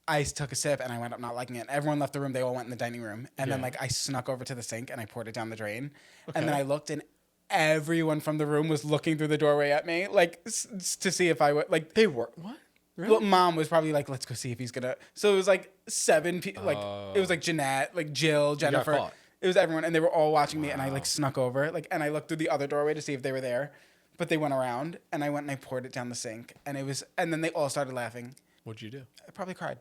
I took a sip and I wound up not liking it. Everyone left the room. They all went in the dining room, and then Yeah. like I snuck over to the sink and I poured it down the drain. And then Okay. I looked, and everyone from the room was looking through the doorway at me, like to see if I would like. They were what? Really? Well, mom was probably like, let's go see if he's gonna. So it was like 7 people. Like it was like Jeanette, like Jill, Jennifer. caught. It was everyone, and they were all watching me. And I like snuck over, like, and I looked through the other doorway to see if they were there, but they went around, and I went and I poured it down the sink, and it was, and then they all started laughing. What'd you do? I probably cried.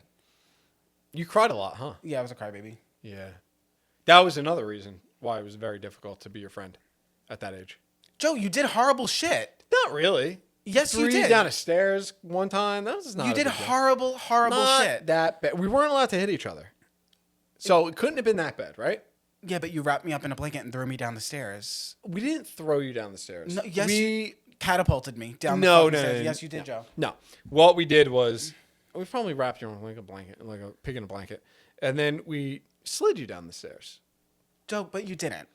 You cried a lot, huh? Yeah, I was a crybaby. Yeah. That was another reason why it was very difficult to be your friend at that age. Joe, you did horrible shit. Not really. Yes, you Threw did. down the stairs one time. That was not. You a did big deal. horrible, horrible Not shit. that bad. We weren't allowed to hit each other, so it couldn't have been that bad, right? Yeah, but you wrapped me up in a blanket and threw me down the stairs. We didn't throw you down the stairs. No, yes, we you catapulted me down the no, fucking no, stairs. no, Yes, you did, no. Joe. No. What we did was we probably wrapped you in like a blanket, like a pig in a blanket, and then we slid you down the stairs. Joe, but you didn't.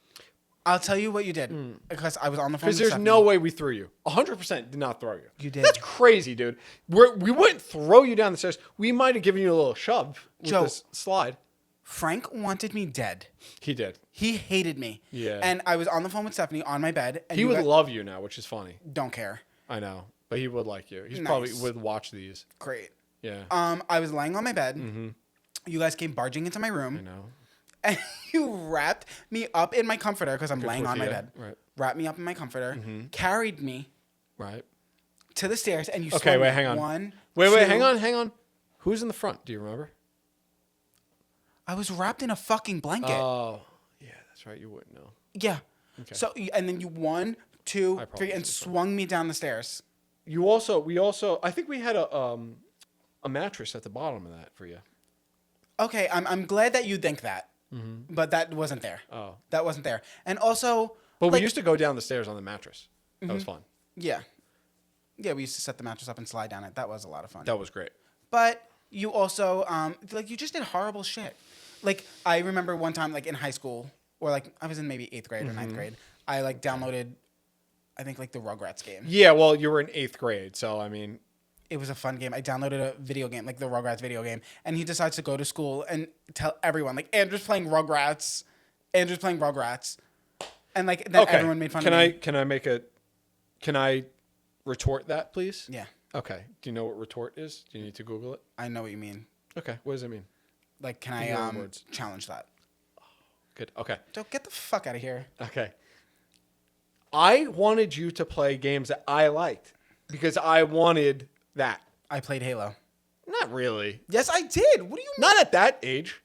I'll tell you what you did because I was on the phone. Because with there's Stephanie. no way we threw you. 100% did not throw you. You did. That's crazy, dude. We wouldn't throw you down the stairs. We might have given you a little shove with Joe. this slide. Frank wanted me dead. He did. He hated me. Yeah. And I was on the phone with Stephanie on my bed. And He you would guys love you now, which is funny. don't care. I know. But he would like you. He's Nice. probably would watch these. Great. Yeah. I was lying on my bed. You guys came barging into my I room, know. and you wrapped me up in my comforter because I'm laying on my tortilla. bed. Right. Wrapped me up in my comforter, carried me Right. to the stairs, and you. Okay, swung wait, me. hang on. One. Wait, two. hang on. Who's in the front? Do you remember? I was wrapped in a fucking blanket. Oh, yeah, that's right. You wouldn't know. Yeah. Okay. So and then you 1, 2, I probably 3, and was the swung me down the stairs. We also, I think we had a mattress at the bottom of that for you. Okay, I'm glad that you think that, but that wasn't there. Oh. That wasn't there. And also, But we like, used to go down the stairs on the mattress. That was fun. yeah, we used to set the mattress up and slide down it. That was a lot of fun. That was great. But you also, like, you just did horrible shit. Like, I remember one time, like, in high school, or, like, I was in maybe 8th grade or 9th grade, I, like, downloaded, I think, like, the Rugrats game. Yeah, well, you were in 8th grade, so I mean, It was a fun game. I downloaded a video game, like the Rugrats video game, and he decides to go to school and tell everyone, like, Andrew's playing Rugrats. And, like, then okay. everyone made fun of me. Can I retort that, please? Yeah, Okay. Do you know what retort is? Do you need to Google it? I know what you mean. Okay. What does it mean? Like, can In your I own words. challenge that? Good. Okay. Don't get the fuck out of here. Okay. I wanted you to play games that I liked because I wanted that. I played Halo. Not really. Yes, I did. What do you mean? Not at that age.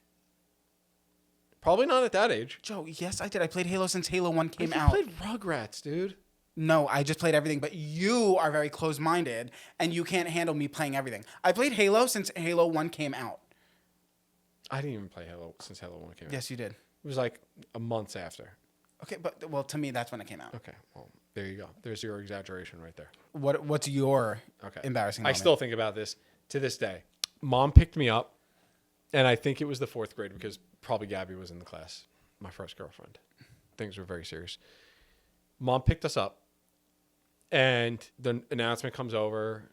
Probably not at that age. Joe, yes, I did. I played Halo since Halo 1 came You out. played Rugrats, dude. No, I just played everything, but you are very close-minded, and you can't handle me playing everything. I played Halo since Halo 1 came out. I didn't even play Halo since Halo 1 came out. Yes, you did. It was like a month after. Okay, but, well, to me, that's when it came out. Okay, well, there you go. There's your exaggeration right there. What's your Okay. embarrassing I moment? still think about this to this day. Mom picked me up, and I think it was the 4th grade because probably Gabby was in the class, my first girlfriend. Things were very serious. Mom picked us up, and the announcement comes over.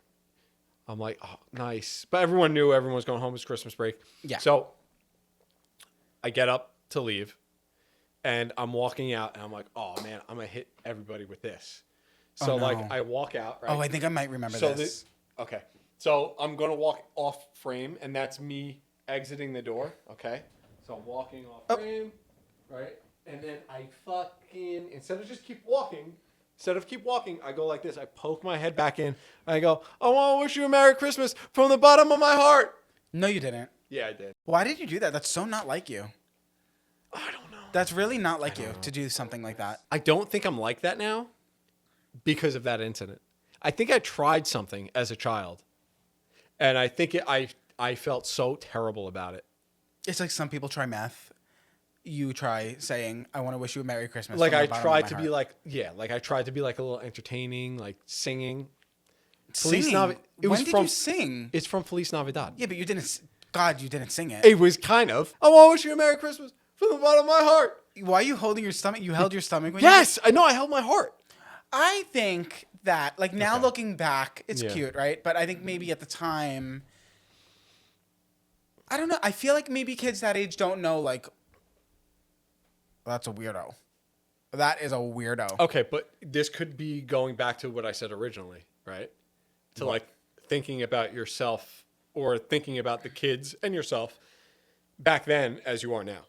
I'm like, oh, nice. But everyone knew everyone was going home. It was Christmas break. Yeah. So I get up to leave, and I'm walking out, and I'm like, oh, man, I'm going to hit everybody with this. So, Oh, no. like, I walk out, right? Oh, I think I might remember So this. okay. So I'm gonna walk off frame, and that's me exiting the door. Okay. So I'm walking off frame, right? And then I fucking instead of keep walking, I go like this. I poke my head back in. I go, I want to wish you a Merry Christmas from the bottom of my heart. No, you didn't. Yeah, I did. Why did you do that? That's so not like you. I don't know. That's really not like you to do something like that. I don't think I'm like that now because of that incident. I think I tried something as a child, and I think I felt so terrible about it. It's like some people try meth. You try saying, "I want to wish you a Merry Christmas." Like from the I bottom of tried my to heart. be like I tried to be like a little entertaining, like singing. Singing. It was When did from you sing? It's from Feliz Navidad. Yeah, but you didn't. God, you didn't sing it. It was kind of. I want to wish you a Merry Christmas from the bottom of my heart. Why are you holding your stomach? You held your stomach when you Yes, I know. I held my heart. I think that, like, now Okay. looking back, it's Yeah. cute, right? But I think maybe at the time, I don't know. I feel like maybe kids that age don't know, like, that's a weirdo. That is a weirdo. Okay, but this could be going back to what I said originally, right? To like thinking about yourself or thinking about the kids and yourself back then as you are now.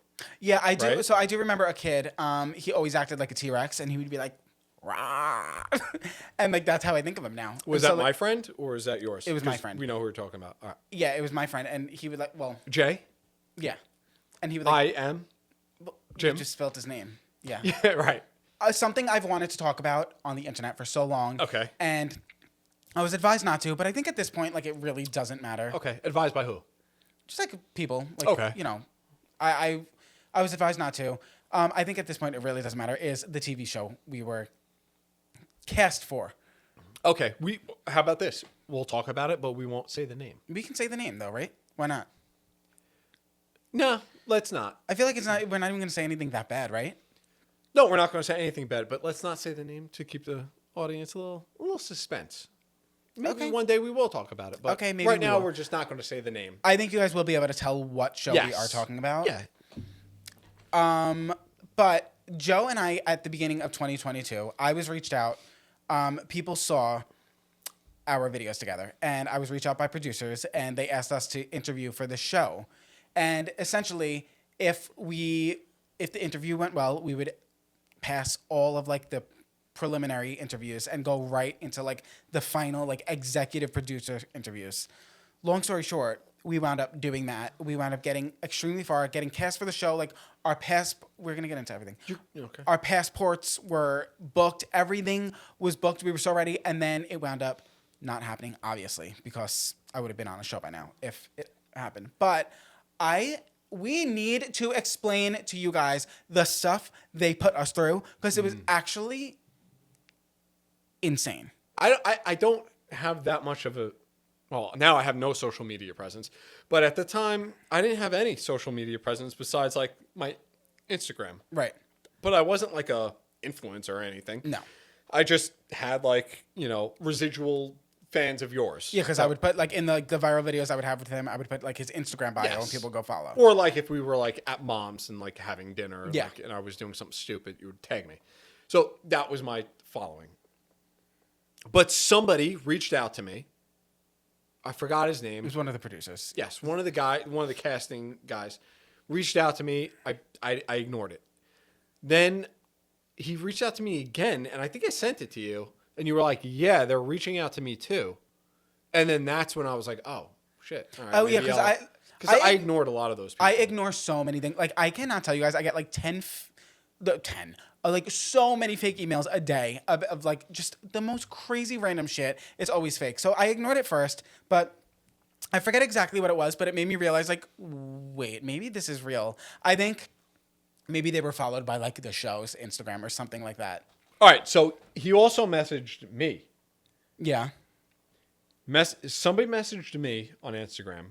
Yeah, I do. Right? So I do remember a kid. He always acted like a T-Rex, and he would be like, "Rah," and like that's how I think of him now. Was And that so, my like, friend or is that yours? It was my 'Cause friend. We know who we're talking about. All right. Yeah, it was my friend, and he would like, well, Jay? yeah, and he would like, I am. well, Jim? you just spelled his name. Yeah. Yeah, right. Something I've wanted to talk about on the internet for so long. Okay. And I was advised not to, but I think at this point, like, it really doesn't matter. Okay. Advised by who? Just like people, like, Okay. you know, I was advised not to. I think at this point, it really doesn't matter. Is the TV show we were cast for? Okay. How about this? We'll talk about it, but we won't say the name. We can say the name though, right? Why not? No, let's not. I feel like it's not. We're not even going to say anything that bad, right? No, we're not going to say anything bad, but let's not say the name to keep the audience a little suspense. Maybe Okay. one day we will talk about it. But Okay, maybe right we now will. we're just not going to say the name. I think you guys will be able to tell what show we Yes. are talking about. Yeah. But Joe and I, at the beginning of 2022, I was reached out. People saw our videos together, and I was reached out by producers, and they asked us to interview for the show. And essentially, if the interview went well, we would pass all of like the preliminary interviews and go right into like the final like executive producer interviews. Long story short, we wound up doing that. We wound up getting extremely far, getting cast for the show. Like we're gonna get into everything. Okay. Our passports were booked. Everything was booked. We were so ready, and then it wound up not happening, obviously, because I would have been on a show by now if it happened. But we need to explain to you guys the stuff they put us through because it was actually insane. I don't have that much of a. Well, now I have no social media presence, but at the time I didn't have any social media presence besides like my Instagram. Right. But I wasn't like a influencer or anything. No. I just had like residual fans of yours. Yeah, because I would put like in the viral videos I would have with him, I would put like his Instagram bio and Yes. people go follow. Or like if we were like at mom's and like having dinner, Yeah. like, and I was doing something stupid, you would tag me. So that was my following. But somebody reached out to me. I forgot his It name. was one of the producers. Yes, one of the casting guys reached out to me. I ignored it. Then he reached out to me again, and I think I sent it to you, and you were like, "Yeah, they're reaching out to me too." And then that's when I was like, "Oh shit!" All right, Oh, yeah, maybe 'cause I'll- I- I ignored a lot of those people. I ignore so many things. Like I cannot tell you guys. I get like 10, like so many fake emails a day of like just the most crazy random shit. It's always fake. So I ignored it first, but I forget exactly what it was. But it made me realize like, wait, maybe this is real. I think maybe they were followed by like the show's Instagram or something like that. All right, so he also messaged me. Yeah. Somebody messaged me on Instagram,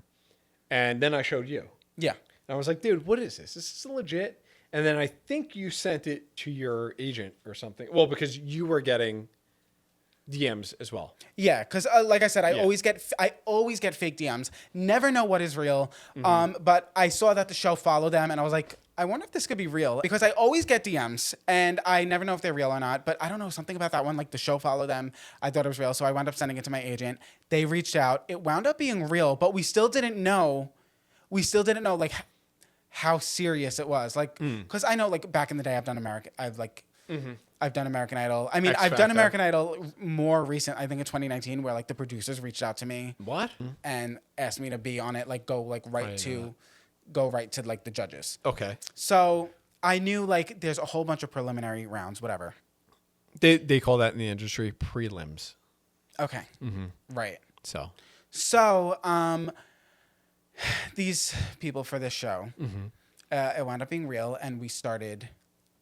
and then I showed you. Yeah. And I was like, dude, what is this? Is this legit? And then I think you sent it to your agent or something. Well, because you were getting DMs as well. Yeah, because like I said, I Yeah. always get fake DMs. Never know what is real. But I saw that the show followed them, and I was like, I wonder if this could be real because I always get DMs, and I never know if they're real or not. But I don't know, something about that one, like the show followed them. I thought it was real, so I wound up sending it to my agent. They reached out. It wound up being real, but we still didn't know. Like how serious it was. Like, because I know, like back in the day, I've I've done American Idol. I mean, X I've done Factor. American Idol more recent. I think in 2019, where like the producers reached out to me What? and asked me to be on it. Like go like I didn't know go right to like the judges. Okay. So I knew like there's a whole bunch of preliminary rounds, whatever. They call that in the industry prelims. Okay. Right. So These people for this show, it wound up being real, and we started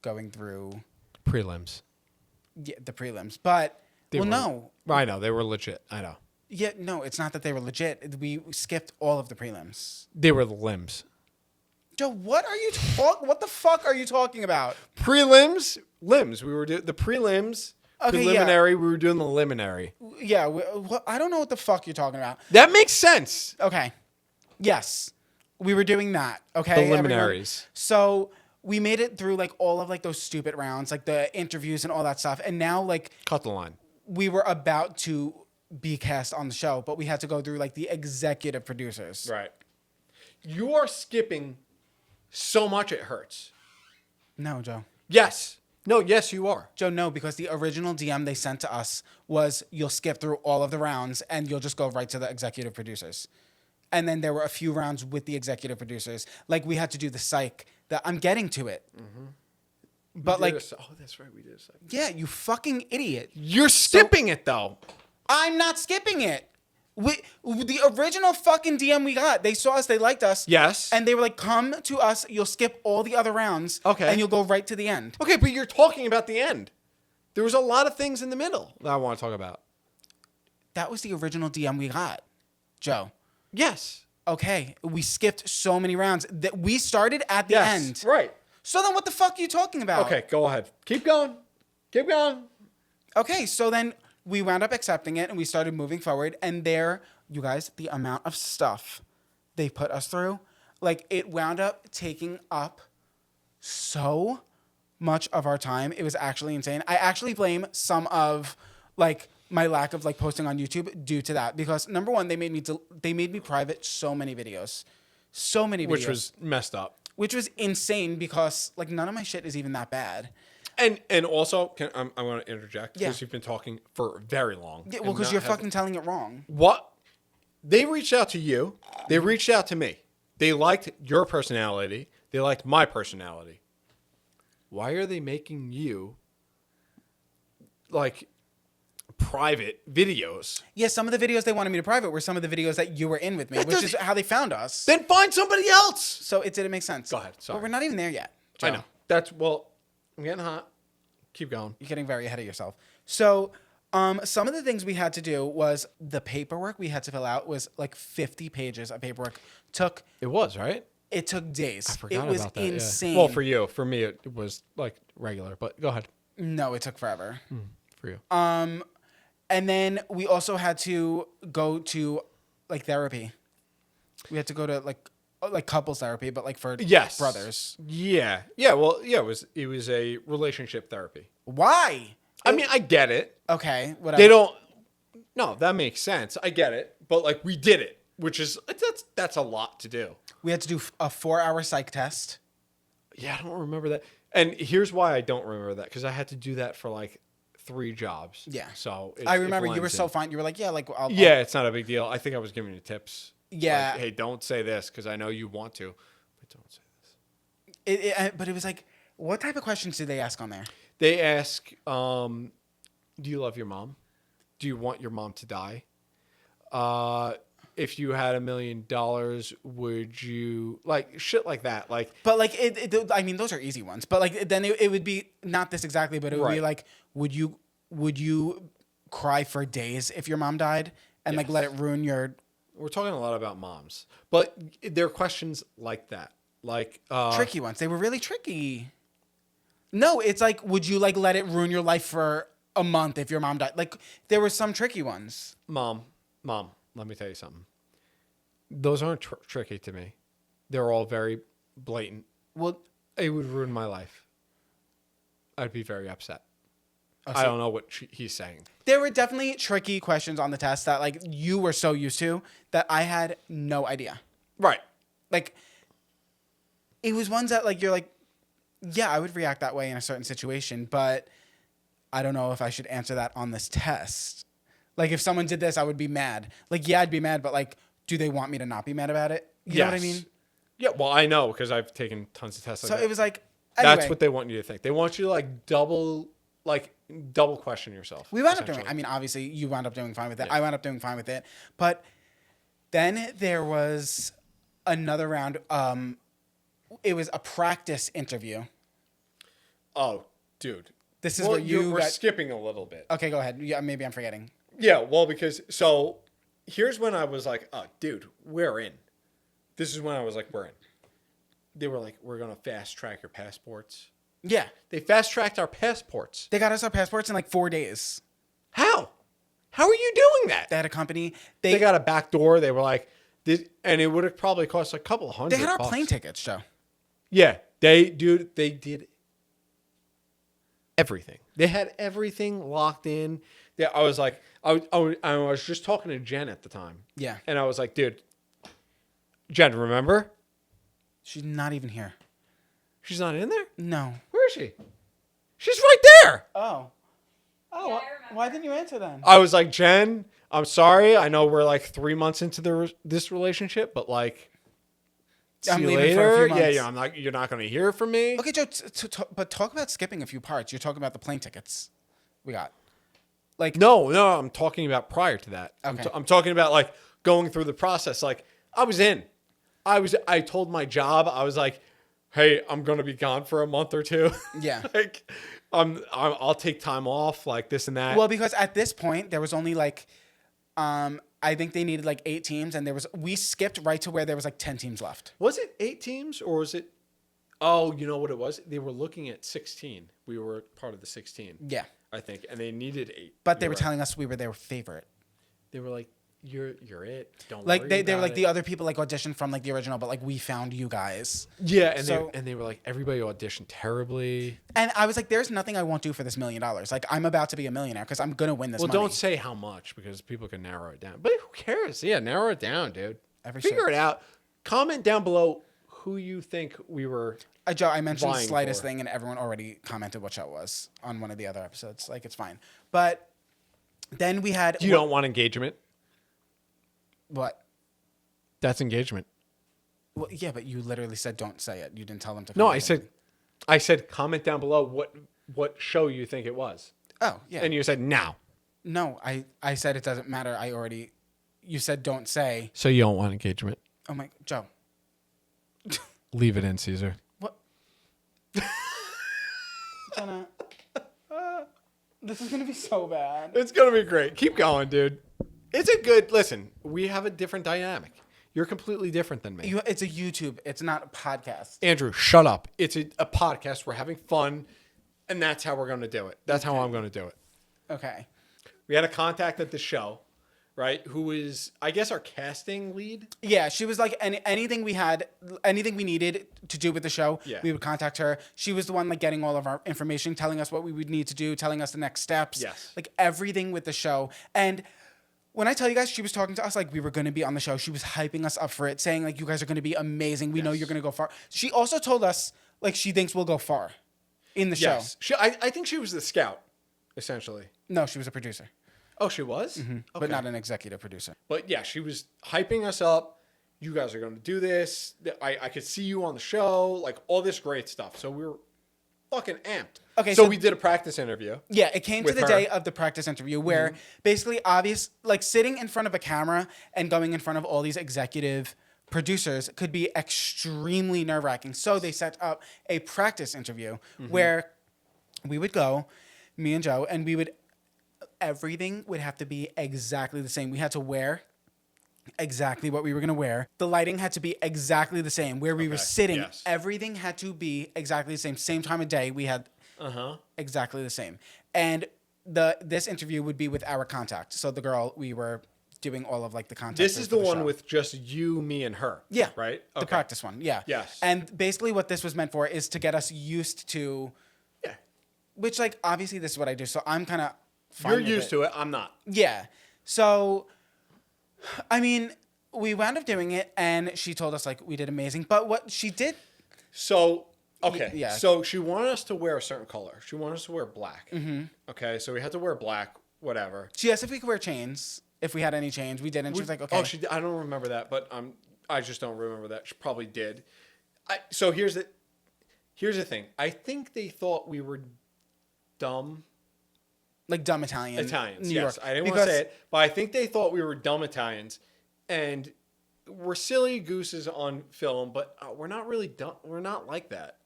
going through prelims. the prelims. But They no, were- I know they were legit. I know yeah, no, it's not that they were legit. We skipped all of the prelims. they were the limbs. Joe, what are you What the fuck are you talking about? Prelims, limbs. We were doing the prelims. Okay, yeah. Preliminary. We were doing the liminary. Yeah, I don't know what the fuck you're talking about. That makes sense. Okay. Yes. We were doing that. Okay. The everyone? liminaries. So we made it through like all of like those stupid rounds, like the interviews and all that stuff. And now like Cut the line. we were about to be cast on the show, but we had to go through like the executive producers. Right. You are skipping so much it hurts. No, Joe. Yes. No, yes, you are. Joe, no, because the original DM they sent to us was you'll skip through all of the rounds and you'll just go right to the executive producers. And then there were a few rounds with the executive producers. Like we had to do the psych. That I'm getting to it. But like, oh, that's right, we did. yeah, you fucking idiot. You're skipping it though. I'm not skipping it. The original fucking DM we got, they saw us, they liked us. Yes. And they were like, come to us, you'll skip all the other rounds. Okay. And you'll go right to the end. Okay, but you're talking about the end. There was a lot of things in the middle that I want to talk about. That was the original DM we got, Joe. Yes. Okay, we skipped so many rounds that we started at the Yes. end. Right. So then what the fuck are you talking about? Okay, go ahead. Keep going. Keep going. Okay, so then we wound up accepting it and we started moving forward. And there, you guys, the amount of stuff they put us through, like it wound up taking up so much of our time. It was actually insane. I actually blame some of like my lack of like posting on YouTube due to that, because number one, they made me private so many videos. Which was messed up. Which was insane because like none of my shit is even that bad. And also, I'm going to interject because Yeah. you've been talking for very long. Yeah, well, because you're fucking telling it wrong. What? They reached out to you. They reached out to me. They liked your personality. They liked my personality. Why are they making you like private videos? Yeah, some of the videos they wanted me to private were some of the videos that you were in with me, That which doesn't- is how they found us. Then find somebody else. So it didn't make sense. Go ahead, sorry. But we're not even there yet. I Joe. know. That's, well, I'm getting hot. Keep going. You're getting very ahead of yourself. So some of the things we had to do was the paperwork we had to fill out was like 50 pages of paperwork. It was, right? It took days. I forgot It was about that. yeah. insane. Well, for you. For me, it was like regular. But go ahead. No, it took forever. For you. And then we also had to go to like therapy. We had to go to like couples therapy, but like for Yes. brothers. Yeah. Yeah. Well, yeah. It was a relationship therapy. Why? I mean, I get it. Okay, whatever. They don't. No, that makes sense. I get it. But like, we did it, which is that's a lot to do. We had to do a 4-hour psych test. Yeah, I don't remember that. And here's why I don't remember that, because I had to do that for like 3 jobs. Yeah. So I remember you were blends so in. fine. You were like, yeah, like I'll Yeah, it's not a big deal. I think I was giving you tips. Yeah. Like, hey, don't say this because I know you want to, but don't say this. But it was like, what type of questions did they ask on there? They ask, do you love your mom? Do you want your mom to die? If you had $1 million, would you, like, shit like that? Like, But like, I mean, those are easy ones. But like, then it would be not this exactly, but it would be Right. like, would you cry for days if your mom died and like Yes. let it ruin your we're talking a lot about moms, but there are questions like that. Like, tricky ones? They were really tricky. No, it's like, would you like let it ruin your life for a month if your mom died? Like, there were some tricky ones. Mom, let me tell you something. Those aren't tricky to me. They're all very blatant. Well, It would ruin my life. I'd be very upset. oh, I so don't know what he's saying. there were definitely tricky questions on the test that like you were so used to that I had no idea. Right. Like, it was ones that like you're like, yeah, I would react that way in a certain situation, but I don't know if I should answer that on this test. Like, if someone did this, I would be mad. Like, yeah, I'd be mad, but like, do they want me to not be mad about it? You know what I mean? Yeah, well, I know because I've taken tons of tests. So Like it was like, that's anyway, what they want you to think. They want you to double question yourself. we wound up doing. essentially. I mean, obviously, you wound up doing fine with it. I wound up doing fine with it. But then there was another round. It was a practice interview. Oh, dude. This is where we're got. skipping a little bit. Okay, go ahead. Yeah, maybe I'm forgetting. Yeah, well, because so here's when I was like, oh, dude, we're in. This is when I was like, we're in. They were like, we're gonna fast track your passports. Yeah, They fast tracked our passports. they got us our passports in like 4 days. How? How are you doing that? They had a company. They got a back door. They were like, and it would have probably cost a couple of hundred. They had our bucks. plane tickets, Joe. Yeah, they did everything. They had everything locked in. Yeah, I was like, I was just talking to Jen at the time. Yeah, And I was like, dude, Jen, remember? she's not even here. She's not in there? No. Where is she? She's right there. Oh. Yeah, I remember. Why didn't you answer then? I was like, Jen, I'm sorry. I know we're like 3 months into this relationship, but like, I'm see you leaving for a few later. Yeah, months. yeah. You're not going to hear from me. Okay, Joe, but talk about skipping a few parts. You're talking about the plane tickets we got. Like, No, I'm talking about prior to that. Okay. I'm talking about like going through the process. Like I was in. I told my job, I was like, hey, I'm going to be gone for a month or two. Yeah. Like I'll take time off, like this and that. well, because at this point there was only like, I think they needed like 8 teams, and we skipped right to where there was like 10 teams left. Was it 8 teams or was it? Oh, you know what it was? They were looking at 16. We were part of the 16. Yeah, I think, and they needed 8. but they You're were right. telling us we were their favorite. They were like, you're it. Don't Like worry they were about like it. the other people like auditioned from like the original, but like we found you guys. Yeah, and So- they were like, everybody auditioned terribly. And I was like, there's nothing I won't do for this $1 million. Like, I'm about to be a millionaire because I'm gonna win this Well, money. don't say how much because people can narrow it down. But who cares? Yeah, narrow it down, dude. shit. Figure it out. Comment down below who you think we were. Joe, I mentioned the vying slightest for. thing, and everyone already commented what show it was on one of the other episodes. Like, it's fine. But then we had You don't want engagement. what? That's engagement. Well, yeah, but you literally said don't say it. You didn't tell them to. No, comment. I said comment down below what show you think it was, Oh yeah. and you said now. No, I said it doesn't matter. You said don't say. So you don't want engagement. Oh my, Joe. Leave it in, Caesar. What? Jenna, this is gonna be so bad. It's gonna be great. Keep going, dude. It's a good listen. We have a different dynamic. You're completely different than me. It's a YouTube. It's not a podcast. Andrew, shut up. It's a podcast. We're having fun, and that's how we're going to do it. That's how I'm going to do it. Okay. We had a contact at the show, right? Who is, I guess, our casting lead. Yeah, she was like anything we needed to do with the show, Yeah. we would contact her. She was the one like getting all of our information, telling us what we would need to do, telling us the next steps. Yes. Like everything with the show. And when I tell you guys, she was talking to us like we were going to be on the show. She was hyping us up for it, saying like you guys are going to be amazing. We know you're going to go far. She also told us like she thinks we'll go far in the show. Yes. I think she was the scout, essentially. No, she was a producer, Oh, she was? but not an executive producer. But yeah, she was hyping us up. You guys are going to do this. I could see you on the show. Like all this great stuff. So we were fucking amped. Okay, So so- we did a practice interview. Yeah, it came to With the her. day of the practice interview where basically like sitting in front of a camera and going in front of all these executive producers could be extremely nerve-wracking. So they set up a practice interview where we would go, me and Joe, and everything would have to be exactly the same. We had to wear exactly what we were going to wear. The lighting had to be exactly the same. Where we were Okay, sitting, yes. everything had to be exactly the same. Same time of day. We had exactly the same. And this interview would be with our contact. So the girl we were doing all of like the contact. This is the one show. with just you, me, and her. Yeah. Right? The practice one. Yeah. Yes. And basically what this was meant for is to get us used to, Yeah. which like obviously this is what I do. So I'm kind of You're used to it. I'm not. Yeah. So, I mean, we wound up doing it and she told us like we did amazing. But what she did, So Okay. Yeah. So she wanted us to wear a certain color. She wanted us to wear black. Mm-hmm. Okay. So we had to wear black, whatever. She asked if we could wear chains. If we had any chains, we didn't. She was like, okay. Oh, I don't remember that, but I just don't remember that. She probably did. So here's the thing. I think they thought we were dumb. Like dumb Italians. New York. I didn't want to say it, but I think they thought we were dumb Italians, and we're silly gooses on film, but we're not really dumb. We're not like that.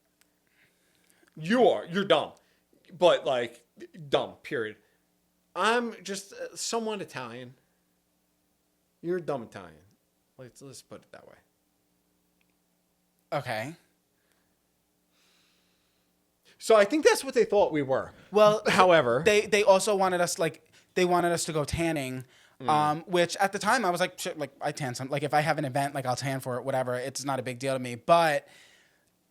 You are. You're dumb, but like dumb. Period. I'm just somewhat Italian. You're dumb Italian. Let's put it that way. Okay. So I think that's what they thought we were. Well, however, they also wanted us to go tanning, which at the time I was like, shit, like I tan some, like if I have an event, like I'll tan for it, whatever. It's not a big deal to me. But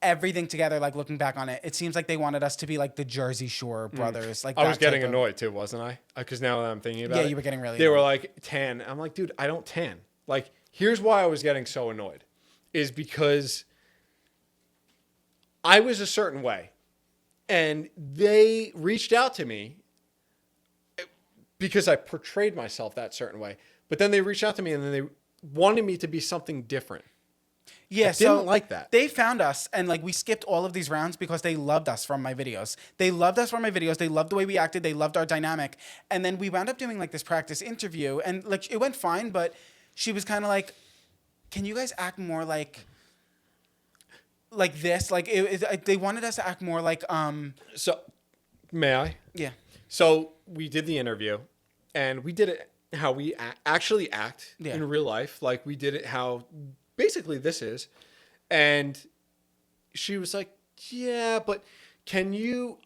everything together, like looking back on it, it seems like they wanted us to be like the Jersey Shore brothers. Like I was that getting type of- annoyed too, wasn't I? Because now that I'm thinking about it, Yeah, you were getting really They were annoyed. like tan. I'm like, dude, I don't tan. Like, here's why I was getting so annoyed, is because I was a certain way, and they reached out to me because I portrayed myself that certain way. But then they reached out to me, and then they wanted me to be something different. Yeah, I didn't like that. They found us and like we skipped all of these rounds because they loved us from my videos. They loved us from my videos. They loved the way we acted. They loved our dynamic. And then we wound up doing like this practice interview and like it went fine, but she was kind of like, "Can you guys act more like this?" Like they wanted us to act more like So, may I? yeah. So we did the interview, and we did it how we actually act in real life. Like we did it how basically this is. And she was like, yeah, but can you,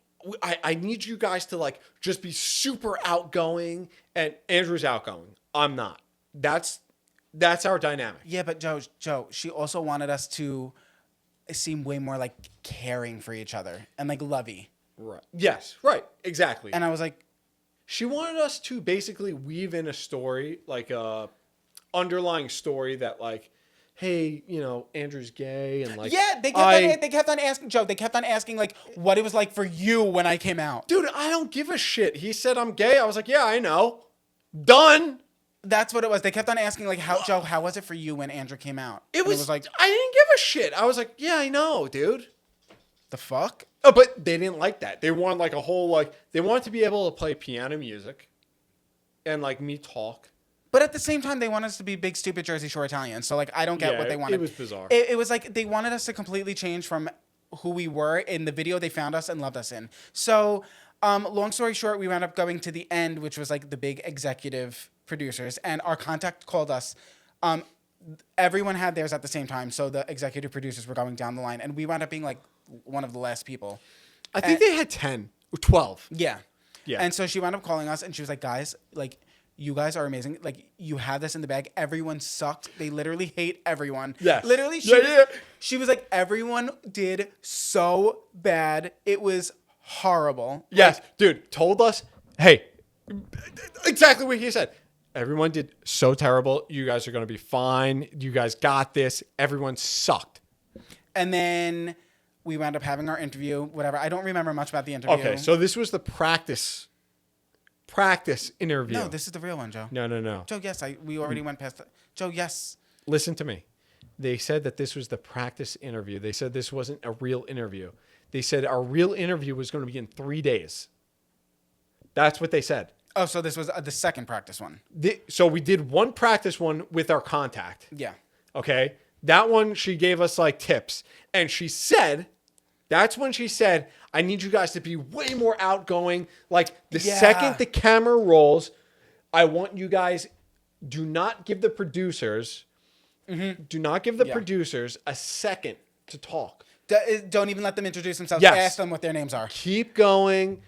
I need you guys to like just be super outgoing. And Andrew's outgoing. I'm not. That's our dynamic. Yeah, but Joe, she also wanted us to seem way more like caring for each other and like lovey. Right. Yes. Right. Exactly. And I was like, she wanted us to basically weave in a story, like a underlying story that like, hey, you know, Andrew's gay and like yeah, they kept on asking Joe. They kept on asking like what it was like for you when I came out. Dude, I don't give a shit. He said I'm gay. I was like, yeah, I know. Done. That's what it was. They kept on asking like, Joe, how was it for you when Andrew came out? It And was like, I didn't give a shit. I was like, yeah, I know, dude. the fuck? Oh, but they didn't like that. They wanted like a whole like they wanted to be able to play piano music and like me talk. But at the same time, they want us to be big, stupid Jersey Shore Italians. So like, I don't get what they wanted. It was bizarre. It was like they wanted us to completely change from who we were in the video they found us and loved us in. So, long story short, we wound up going to the end, which was like the big executive producers, and our contact called us. Everyone had theirs at the same time, so the executive producers were going down the line, and we wound up being like one of the last people. I think they had 10 or 12. Yeah. Yeah. And so she wound up calling us and she was like, guys, like, you guys are amazing. Like, you have this in the bag. Everyone sucked. They literally hate everyone. Yes. Literally, she was like, everyone did so bad. It was horrible. Yes, dude, told us, hey, exactly what he said. Everyone did so terrible. You guys are going to be fine. You guys got this. Everyone sucked. And then we wound up having our interview, whatever. I don't remember much about the interview. Okay, so this was the practice interview. No, this is the real one, Joe. No. Joe, yes, we already went past that. Joe, yes. Listen to me. They said that this was the practice interview. They said this wasn't a real interview. They said our real interview was going to be in 3 days. That's what they said. Oh, so this was the second practice one. So we did one practice one with our contact. Yeah. Okay. That one, she gave us like tips. And she said, that's when she said, I need you guys to be way more outgoing. Like the second the camera rolls, I want you guys, do not give the producers, producers a second to talk. Don't even let them introduce themselves. Yes. Ask them what their names are. Keep going.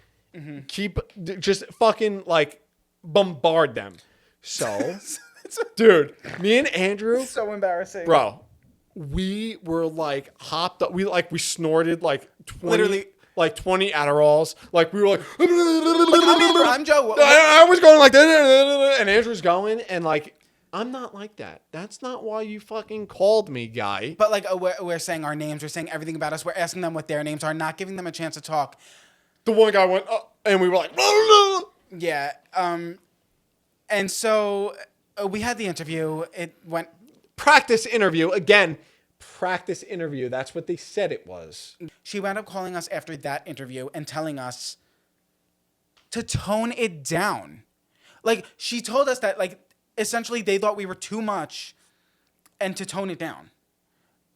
Just fucking like bombard them. So, dude, me and Andrew, So embarrassing. bro, we were like hopped up. We snorted like 20 Adderalls. Like we were like, I'm Joe. I was going like that, and Andrew's going, and like I'm not like that. That's not why you fucking called me, guy. But like we're saying our names, we're saying everything about us. We're asking them what their names are, not giving them a chance to talk. The one guy went, and we were like, Yeah. And so we had the interview. It went. practice interview. Again, practice interview. That's what they said it was. She wound up calling us after that interview and telling us to tone it down. Like, she told us that, like, essentially they thought we were too much and to tone it down.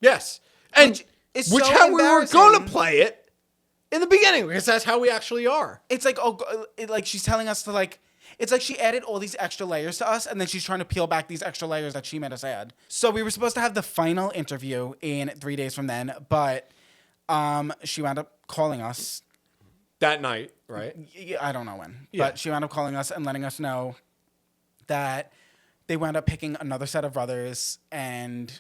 Yes. And It's which so how we were embarrassing. going to play it in the beginning, because that's how we actually are. It's like, like she's telling us to, like, it's like she added all these extra layers to us and then she's trying to peel back these extra layers that she made us add. So we were supposed to have the final interview in 3 days from then, but she wound up calling us. That night, right? I don't know when, Yeah. but she wound up calling us and letting us know that they wound up picking another set of brothers and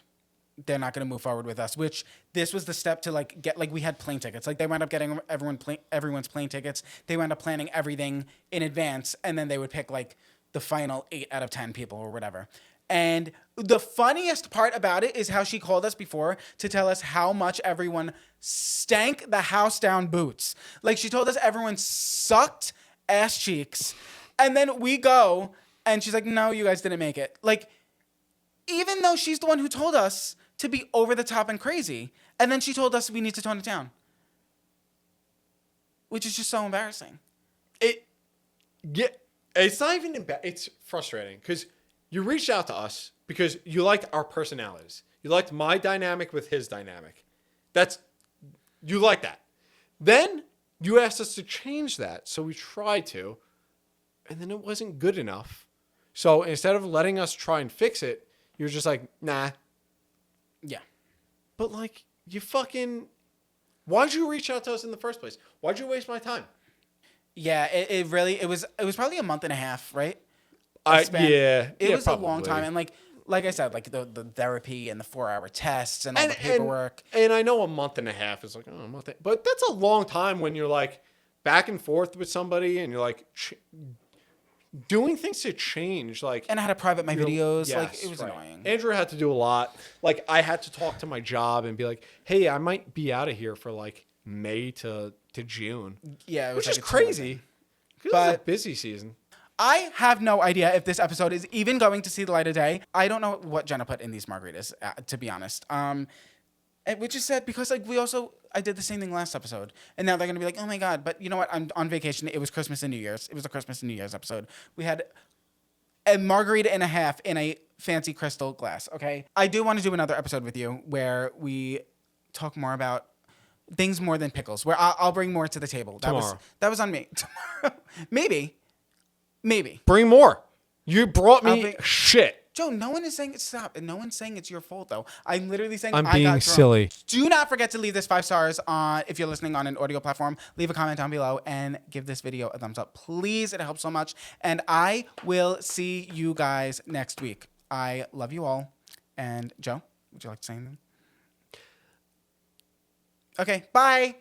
they're not going to move forward with us, which this was the step to like get, like we had plane tickets. Like they wound up getting everyone's plane tickets. They wound up planning everything in advance. And then they would pick like the final 8 out of 10 people or whatever. And the funniest part about it is how she called us before to tell us how much everyone stank the house down boots. Like she told us everyone sucked ass cheeks. And then we go and she's like, no, you guys didn't make it. Like, even though she's the one who told us to be over the top and crazy. And then she told us we need to tone it down. Which is just so embarrassing. It's not even it's frustrating because you reached out to us because you liked our personalities. You liked my dynamic with his dynamic. You like that. Then you asked us to change that, so we tried to, and then it wasn't good enough. So instead of letting us try and fix it, you're just like, nah. Yeah. But like, why'd you reach out to us in the first place? Why'd you waste my time? Yeah, it was probably a month and a half, right? It was a long time. And like I said, like the therapy and the 4-hour tests and all the paperwork. And I know a month and a half is like, a month. But that's a long time when you're like back and forth with somebody and you're like doing things to change. Like, and I had to private my videos. Yes, like it was right. annoying. Andrew had to do a lot. Like I had to talk to my job and be like, hey, I might be out of here for like May to June. Yeah, it was which like is crazy. But it's a busy season. I have no idea if this episode is even going to see the light of day. I don't know what Jenna put in these margaritas, to be honest. Which is sad because like I did the same thing last episode, and now they're gonna be like, oh my god. But you know what? I'm on vacation. It was Christmas and New Year's. It was a Christmas and New Year's episode. We had a margarita and a half in a fancy crystal glass. Okay, I do want to do another episode with you where we talk more about things more than pickles. Where I'll bring more to the table. That was on me. Tomorrow, maybe. Bring more. You brought me shit. Joe, no one is saying it's stop, and no one's saying it's your fault though. I'm literally saying I'm I being got drunk. silly. Do not forget to leave this 5 stars on if you're listening on an audio platform. Leave a comment down below and give this video a thumbs up, please. It helps so much. And I will see you guys next week. I love you all. And Joe, would you like to say anything? Okay, bye.